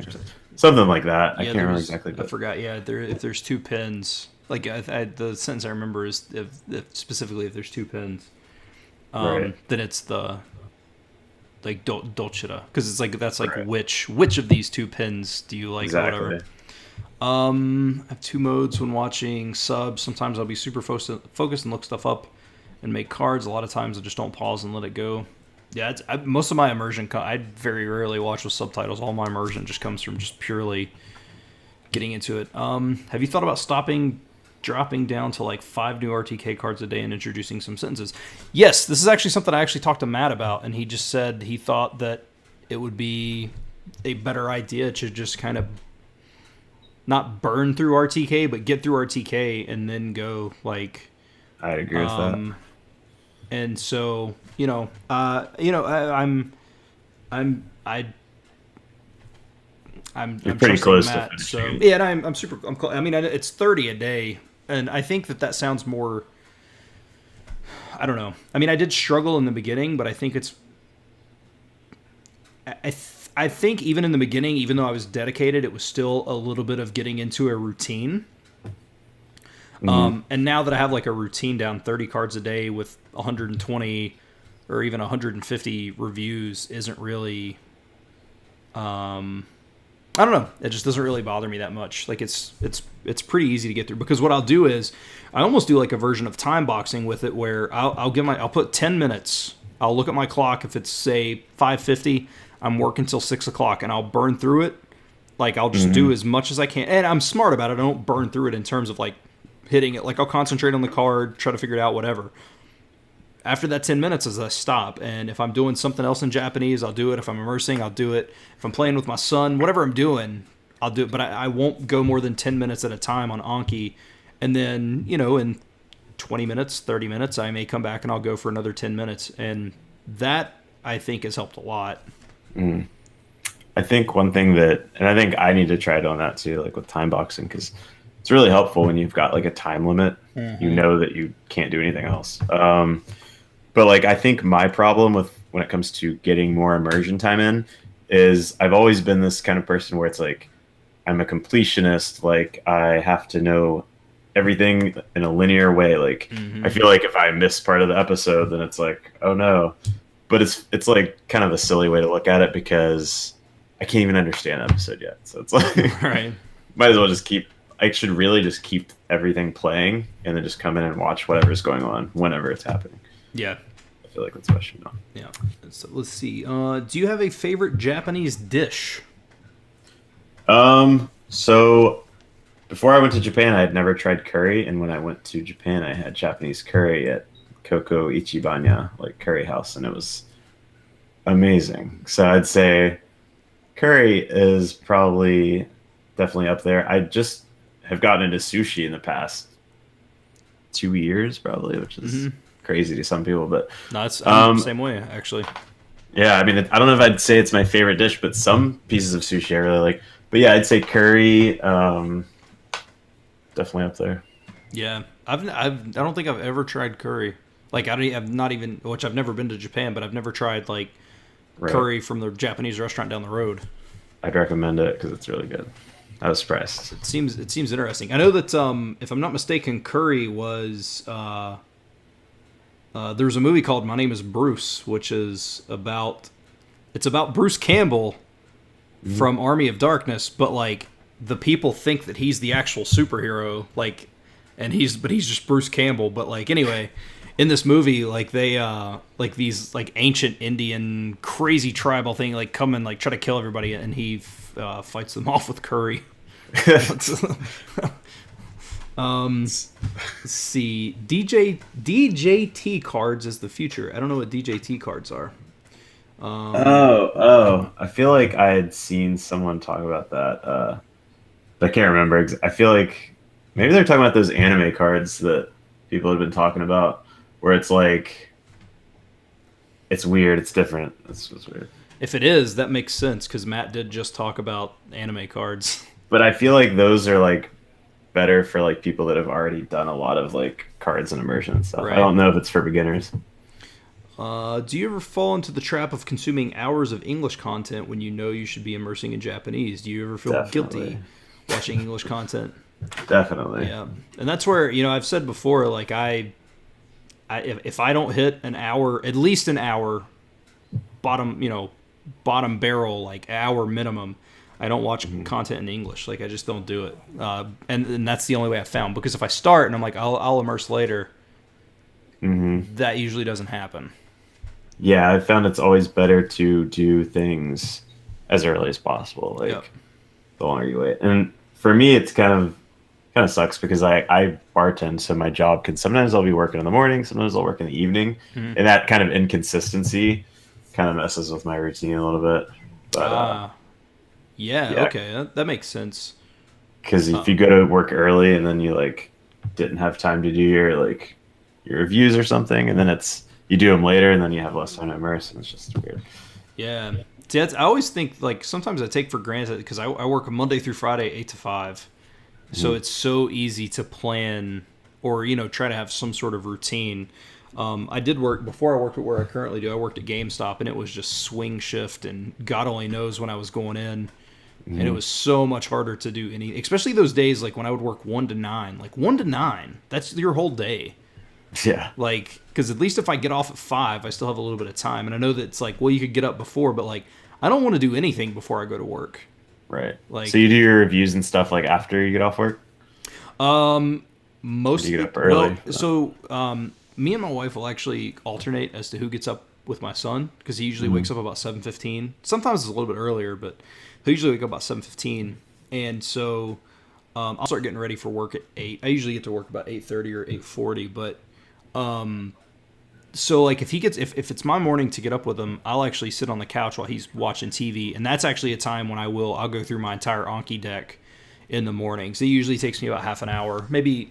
something like that. I Yeah, can't there remember was. exactly, I but forgot. Yeah, if there's two pins, like the sentence I remember is if specifically if there's two pins, right, then it's the like dolceta, because it's like that's like right, which of these two pins do you like or whatever. exactly. I have two modes when watching subs. Sometimes I'll be super focused and look stuff up and make cards. A lot of times I just don't pause and let it go. Yeah, most of my immersion, I very rarely watch with subtitles. All my immersion just comes from just purely getting into it. Have you thought about dropping down to like 5 new RTK cards a day and introducing some sentences? Yes, this is actually something I actually talked to Matt about, and he just said he thought that it would be a better idea to just kind of not burn through RTK, but get through RTK and then go like, I agree with that. and so I'm I You're I'm pretty trusting close to Matt. So finishing. yeah, and I'm super. I mean, it's 30 a day, and I think that sounds more. I don't know. I mean, I did struggle in the beginning, but I think it's. I think even in the beginning, even though I was dedicated, it was still a little bit of getting into a routine. Hmm. And now that I have like a routine down, 30 cards a day with 120 or even 150 reviews isn't really. I don't know. It just doesn't really bother me that much. Like it's pretty easy to get through, because what I'll do is I almost do like a version of time boxing with it, where I'll put 10 minutes. I'll look at my clock. If it's say 5:50, I'm working till 6 o'clock, and I'll burn through it. Like I'll just do Hmm. as much as I can, and I'm smart about it. I don't burn through it in terms of like hitting it. Like I'll concentrate on the card, try to figure it out, whatever. After that 10 minutes is I stop, and if I'm doing something else in Japanese, I'll do it. If I'm immersing, I'll do it. If I'm playing with my son, whatever I'm doing, I'll do it. But I won't go more than 10 minutes at a time on Anki. And then, in 20 minutes, 30 minutes, I may come back and I'll go for another 10 minutes. And that, I think, has helped a lot. I think one thing and I think I need to try it on that too, like with time boxing, because it's really helpful when you've got like a time limit. You know that you can't do anything else. But like I think my problem with when it comes to getting more immersion time in is I've always been this kind of person where it's like I'm a completionist. Like I have to know everything in a linear way. Like I feel like if I miss part of the episode, then it's like, oh no. But it's like kind of a silly way to look at it, because I can't even understand the episode yet. So it's like Right. might as well just keep. I should really just keep everything playing and then just come in and watch whatever's going on whenever it's happening. Yeah. I feel like that's what I should know. Yeah. So let's see. Do you have a favorite Japanese dish? So before I went to Japan, I had never tried curry, and when I went to Japan, I had Japanese curry at Koko Ichibanya, like curry house, and it was amazing. So I'd say curry is probably definitely up there. I just have gotten into sushi in the past 2 years, probably, which is crazy to some people, but No, I'm the um, same way, actually. yeah, I mean, I don't know if I'd say it's my favorite dish, but some pieces of sushi I really like. But yeah, I'd say curry, definitely up there. Yeah. I don't think I've ever tried curry. Like, I've not even, which I've never been to Japan, but I've never tried, like, Right. curry from the Japanese restaurant down the road. I'd recommend it because it's really good. I was surprised. It seems interesting. I know that if I'm not mistaken, curry was there's a movie called My Name Is Bruce, which is about Bruce Campbell from Army of Darkness, but like the people think that he's the actual superhero, like, and he's just Bruce Campbell. But like anyway, in this movie, like they like these like ancient Indian crazy tribal thing like come and like try to kill everybody, and he fights them off with curry. Let's see, DJT cards is the future. I don't know what DJT cards are. I feel like I had seen someone talk about that. But I can't remember. I feel like maybe they're talking about those anime cards that people have been talking about, where it's like it's weird, it's different. It's weird. If it is, that makes sense because Matt did just talk about anime cards. But I feel like those are like better for like people that have already done a lot of like cards and immersion and stuff. Right. I don't know if it's for beginners. Do you ever fall into the trap of consuming hours of English content when you know you should be immersing in Japanese? Do you ever feel guilty watching English content? Definitely. Yeah, and that's where I've said before, like if I don't hit an hour, at least an hour, bottom barrel, like hour minimum, I don't watch content in English. Like I just don't do it, and that's the only way I've found. Because if I start and I'm like I'll immerse later, that usually doesn't happen. Yeah, I found it's always better to do things as early as possible. Like the longer you wait, and for me, it's kind of sucks because I bartend, so my job can sometimes I'll be working in the morning, sometimes I'll work in the evening, and that kind of inconsistency kind of messes with my routine a little bit. But yeah, okay, that makes sense. Because if you go to work early and then you like didn't have time to do your reviews or something, and then you do them later, and then you have less time to immerse, and it's just weird. Yeah, see, I always think like sometimes I take for granted because I work Monday through Friday 8 to 5, so it's so easy to plan or try to have some sort of routine. I did work before I worked at where I currently do. I worked at GameStop, and it was just swing shift, and God only knows when I was going in. And it was so much harder to do especially those days like when I would work 1 to 9. Like 1 to 9, that's your whole day. Yeah. Like, because at least if I get off at 5, I still have a little bit of time. And I know that it's like, well, you could get up before, but like, I don't want to do anything before I go to work. Right. Like, so you do your reviews and stuff like after you get off work? Most you get up early. Well, so me and my wife will actually alternate as to who gets up with my son because he usually wakes up about 7:15. Sometimes it's a little bit earlier, but he'll usually wake up about 7:15. And so I'll start getting ready for work at 8. I usually get to work about 8:30 or 8:40, but so like if it's my morning to get up with him, I'll actually sit on the couch while he's watching TV, and that's actually a time when I'll go through my entire Anki deck in the mornings. It usually takes me about half an hour, maybe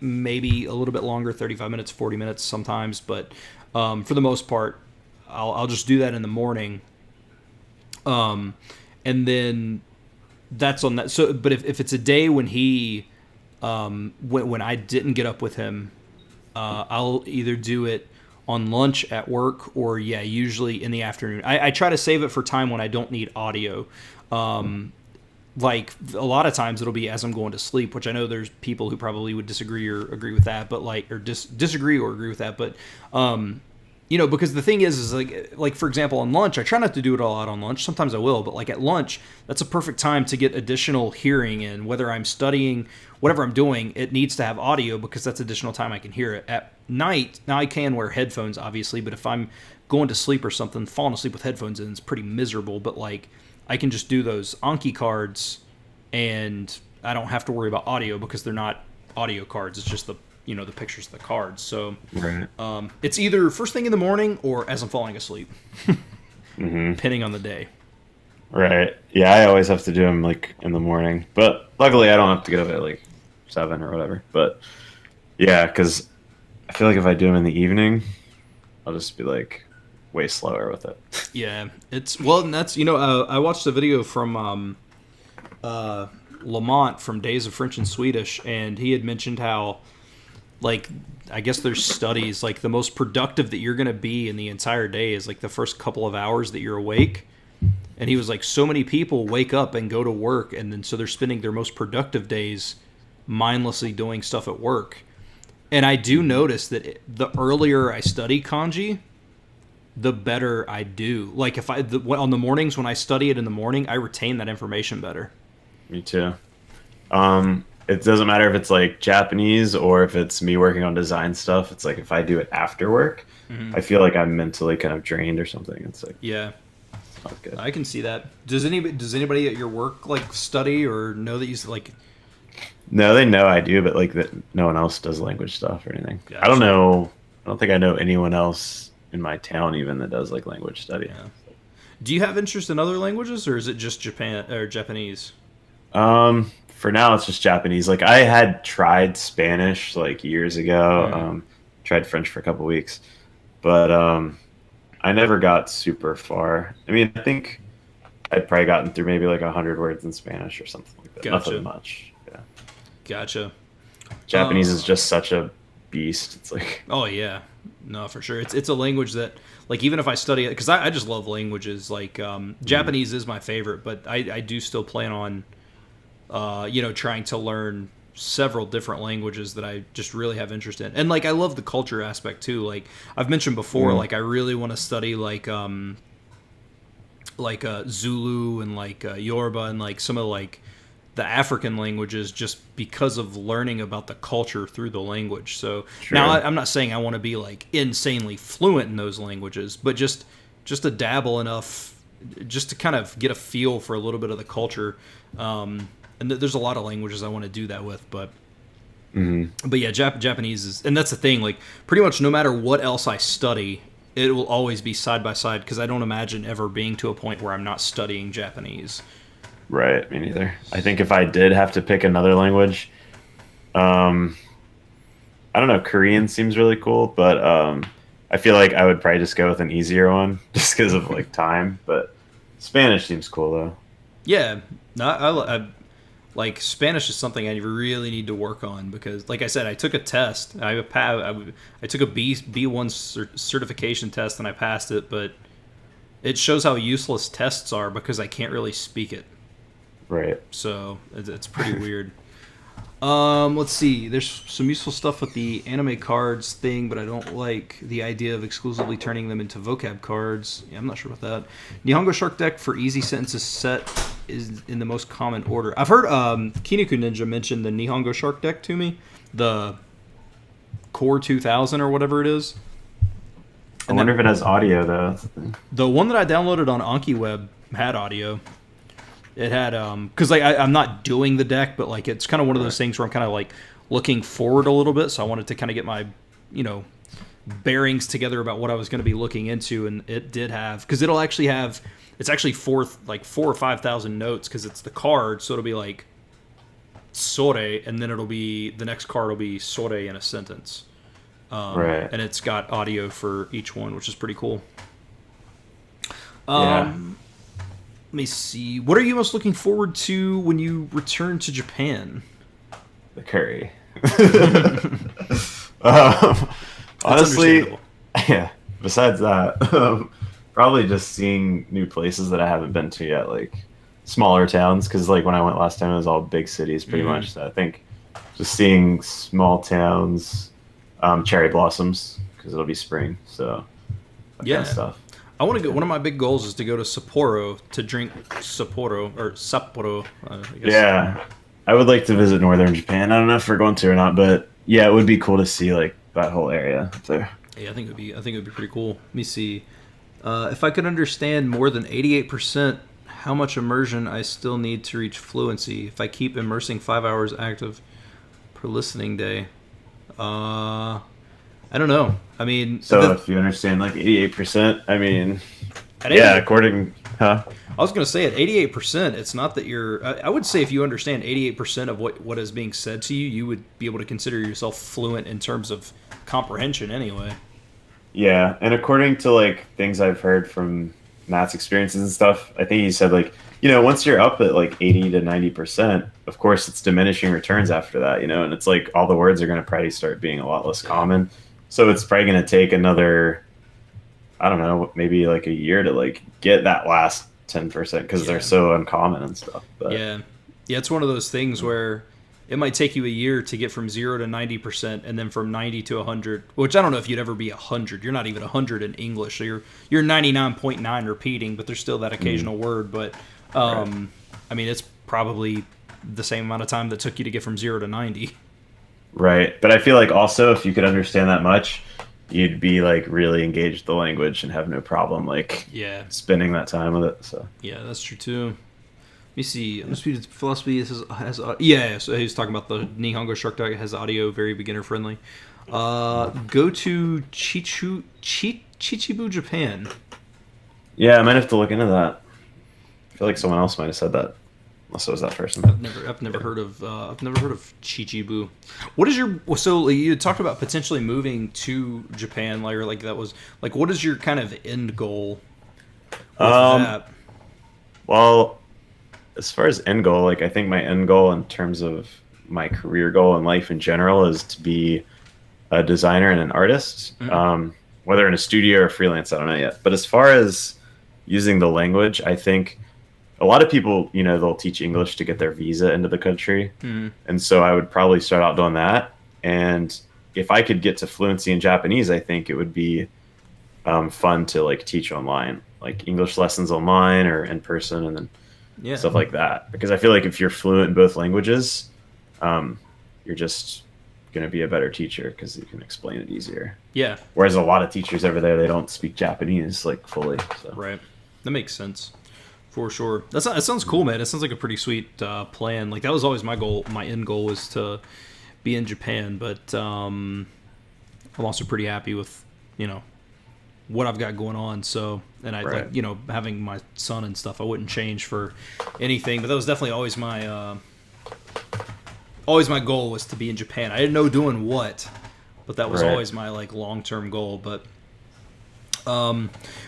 a little bit longer, 35 minutes, 40 minutes sometimes, but for the most part, I'll just do that in the morning, and then that's on that. So, but if it's a day when he when I didn't get up with him, I'll either do it on lunch at work or usually in the afternoon. I try to save it for time when I don't need audio. Like a lot of times it'll be as I'm going to sleep, which I know there's people who probably would disagree or agree with that, but disagree or agree with that. But, because the thing is like, for example, on lunch, I try not to do it all out on lunch. Sometimes I will, but like at lunch, that's a perfect time to get additional hearing in. Whether I'm studying, whatever I'm doing, it needs to have audio because that's additional time I can hear it. At night, now I can wear headphones, obviously, but if I'm going to sleep or something, falling asleep with headphones in is pretty miserable. But like, I can just do those Anki cards, and I don't have to worry about audio because they're not audio cards. It's just the pictures of the cards. So right. It's either first thing in the morning or as I'm falling asleep, depending on the day. Right. Yeah, I always have to do them like in the morning, but luckily I don't have to get up at like 7 or whatever. But yeah, because I feel like if I do them in the evening, I'll just be like way slower with it. Yeah, and that's I watched a video from Lamont from Days of French and Swedish, and he had mentioned how like I guess there's studies like the most productive that you're going to be in the entire day is like the first couple of hours that you're awake. And he was like, so many people wake up and go to work, and then so they're spending their most productive days mindlessly doing stuff at work. And I do notice that the earlier I study kanji, the better I do. Like if on the mornings when I study it in the morning, I retain that information better. Me too. It doesn't matter if it's like Japanese or if it's me working on design stuff. It's like if I do it after work, I feel like I'm mentally kind of drained or something. It's like not good. I can see that. Does anybody at your work like study or know that you like? No, they know I do, but like that, no one else does language stuff or anything. Gotcha. I don't know. I don't think I know anyone else in my town even that does like language study. Do you have interest in other languages, or is it just Japan or Japanese? For now, it's just Japanese. Like I had tried Spanish like years ago. Mm, Tried French for a couple weeks, but I never got super far. I mean, I think I'd probably gotten through maybe like 100 words in Spanish or something like that. Nothing gotcha, much. Yeah. gotcha. Japanese is just such a beast. It's like, Oh yeah, no, for sure. It's a language that, like, even if I study it, because I just love languages. Like, Japanese is my favorite, but I do still plan on, trying to learn several different languages that I just really have interest in. And like, I love the culture aspect too. Like I've mentioned before, like I really want to study Zulu and Yoruba and like some of like the African languages, just because of learning about the culture through the language. So now sure. I'm not saying I want to be like insanely fluent in those languages, but just to dabble enough, just to kind of get a feel for a little bit of the culture. And there's a lot of languages I want to do that with, but yeah, Japanese is, and that's the thing. Like pretty much no matter what else I study, it will always be side by side, because I don't imagine ever being to a point where I'm not studying Japanese. Right. Me neither. I think if I did have to pick another language, um, I don't know. Korean seems really cool, but I feel like I would probably just go with an easier one just because of like time. But Spanish seems cool though. Yeah, no, like Spanish is something I really need to work on, because, like I said, I took a test. I took a B1 certification test and I passed it, but it shows how useless tests are because I can't really speak it. Right. So it's pretty weird. Let's see. There's some useful stuff with the anime cards thing, but I don't like the idea of exclusively turning them into vocab cards. Yeah, I'm not sure about that. Nihongo Shark Deck for easy sentences set is in the most common order. I've heard Kiniku Ninja mention the Nihongo Shark Deck to me, the Core 2000 or whatever it is. I wonder if it has audio though. The one that I downloaded on AnkiWeb had audio. It had because like I'm not doing the deck, but like it's kind of one of those things where I'm kind of like looking forward a little bit, so I wanted to kind of get my bearings together about what I was going to be looking into, and it did have, because it'll actually have, it's actually four or 5,000 notes, because it's the card, so it'll be like sore, and then it'll be the next card will be sore in a sentence, Right. and it's got audio for each one, which is pretty cool. Yeah. Let me see. What are you most looking forward to when you return to Japan? The curry. Honestly, Understandable. yeah. Besides that, probably just seeing new places that I haven't been to yet, like smaller towns. Because like when I went last time, it was all big cities, pretty much. So I think just seeing small towns, cherry blossoms, because it'll be spring. So that kind Yeah. of stuff. I want to go. One of my big goals is to go to Sapporo to drink Sapporo or Sapporo. I guess. Yeah, I would like to visit northern Japan. I don't know if we're going to or not, but yeah, it would be cool to see like that whole area up there. Yeah, I think it would be pretty cool. Let me see. If I could understand more than 88%, how much immersion I still need to reach fluency if I keep immersing 5 hours active per listening day. I don't know. I mean, So if you understand like 88%, I mean, at yeah, 88 according, huh? I was going to say at 88%, it's not that you're. I would say if you understand 88% of what is being said to you, you would be able to consider yourself fluent in terms of comprehension anyway. Yeah, and according to like things I've heard from Matt's experiences and stuff, I think he said like, once you're up at like 80 to 90%, of course it's diminishing returns after that, and it's like all the words are going to probably start being a lot less common. So it's probably going to take another, I don't know, maybe like a year to like get that last 10% because they're so uncommon and stuff. But Yeah, it's one of those things where it might take you a year to get from 0 to 90%, and then from 90 to 100. Which I don't know if you'd ever be 100. You're not even 100 in English, so you're 99.9 repeating, but there's still that occasional word. But I mean, it's probably the same amount of time that took you to get from 0 to 90. Right. But I feel like also if you could understand that much, you'd be like really engaged with the language and have no problem like Yeah, spending that time with it. So yeah, that's true too. Let me see. Undisputed Philosophy has yeah. So he's talking about the Nihongo Shark Deck has audio, very beginner friendly. Go to Chichibu, Japan. Yeah, I might have to look into that. I feel like someone else might have said that, unless it was that person. I've never heard of Chichibu. What is your so you talked about potentially moving to Japan, like that was like what is your kind of end goal with Um, that? well, as far as end goal, like I think my end goal in terms of my career goal in life in general is to be a designer and an artist. Mhm. Whether in a studio or freelance, I don't know yet. But as far as using the language, I think a lot of people, they'll teach English to get their visa into the country. Mhm. And so I would probably start out doing that. And if I could get to fluency in Japanese, I think it would be fun to like teach online, like English lessons online or in person, and then Yeah, stuff like that. Because I feel like if you're fluent in both languages, um, you're just going to be a better teacher because you can explain it easier. yeah, Whereas a lot of teachers over there, they don't speak Japanese like fully. So right. That makes sense for sure. That sounds cool, man. It sounds like a pretty sweet plan. Like that was always my goal. My end goal was to be in Japan, but I'm also pretty happy with what I've got going on. So, and I right, like having my son and stuff. I wouldn't change for anything. But that was definitely always my goal was to be in Japan. I didn't know doing what, but that was right. always my like long term goal. But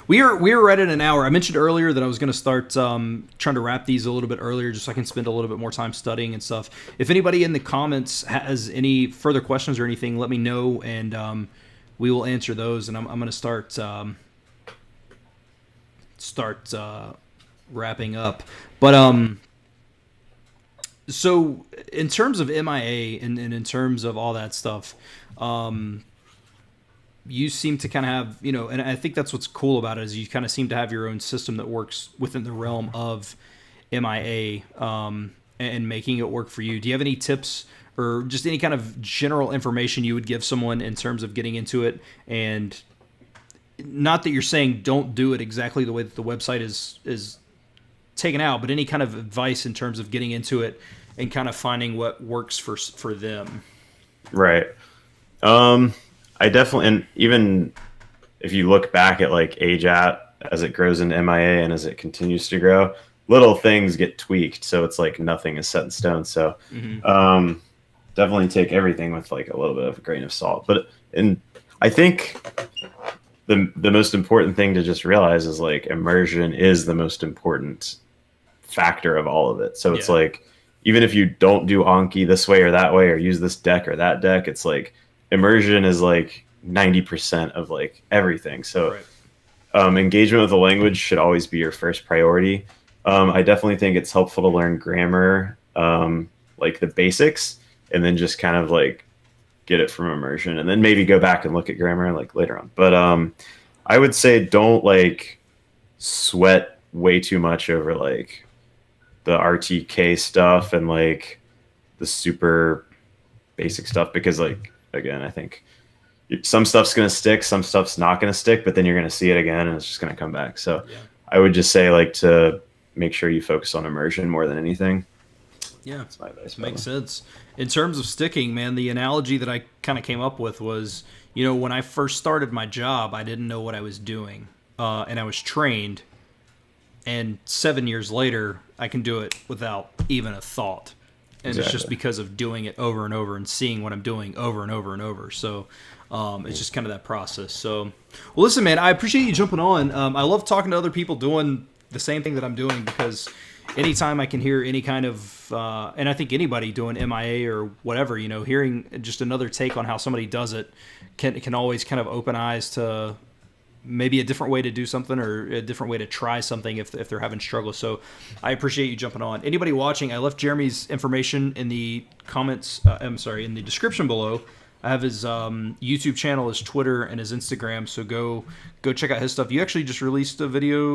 we are right at an hour. I mentioned earlier that I was going to start trying to wrap these a little bit earlier, just so I can spend a little bit more time studying and stuff. If anybody in the comments has any further questions or anything, let me know, and we will answer those. And I'm going to start wrapping up. But so in terms of MIA and in terms of all that stuff, you seem to kind of have, and I think that's what's cool about it is you kind of seem to have your own system that works within the realm of MIA, and making it work for you. Do you have any tips or just any kind of general information you would give someone in terms of getting into it? And not that you're saying don't do it exactly the way that the website is taken out, but any kind of advice in terms of getting into it and kind of finding what works for them. Right. I definitely, and even if you look back at like AJAT as it grows into MIA and as it continues to grow, little things get tweaked. So it's like nothing is set in stone. So definitely take everything with like a little bit of a grain of salt. And I think the most important thing to just realize is like immersion is the most important factor of all of it. So it's like, even if you don't do Anki this way or that way or use this deck or that deck, it's like immersion is like 90% of like everything. So engagement with the language should always be your first priority. I definitely think it's helpful to learn grammar, like the basics, and then just kind of like get it from immersion, and then maybe go back and look at grammar like later on. But I would say don't like sweat way too much over like the RTK stuff and like the super basic stuff, because like again, I think some stuff's going to stick, some stuff's not going to stick, but then you're going to see it again and it's just going to come back. So I would just say like to make sure you focus on immersion more than anything. Yeah, that's my advice. Makes sense. In terms of sticking, man, the analogy that I kind of came up with was, when I first started my job, I didn't know what I was doing, and I was trained. And 7 years later, I can do it without even a thought. And It's just because of doing it over and over and seeing what I'm doing over and over and over. So it's just kind of that process. So, well, listen, man, I appreciate you jumping on. I love talking to other people doing the same thing that I'm doing, because anytime I can hear any kind of, and I think anybody doing MIA or whatever, hearing just another take on how somebody does it can always kind of open eyes to maybe a different way to do something or a different way to try something if they're having struggles. So I appreciate you jumping on. Anybody watching, I left Jeremy's information in the comments, in the description below. I have his YouTube channel, his Twitter, and his Instagram. So go check out his stuff. You actually just released a video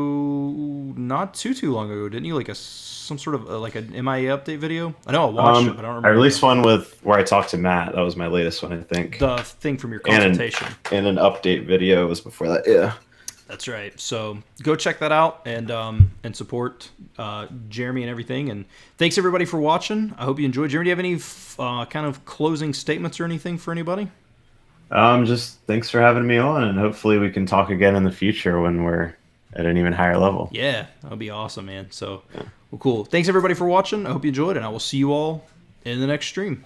not too long ago, didn't you? Like some sort of like an MIA update video. I know I watched it, but I don't remember. I released one where I talked to Matt. That was my latest one, I think. The thing from your consultation. And an update video was before that. Yeah. That's right. So go check that out and support Jeremy and everything. And thanks everybody for watching. I hope you enjoyed. Jeremy, do you have any kind of closing statements or anything for anybody? Just thanks for having me on, and hopefully we can talk again in the future when we're at an even higher level. Yeah, that would be awesome, man. So, well, cool. Thanks everybody for watching. I hope you enjoyed, and I will see you all in the next stream.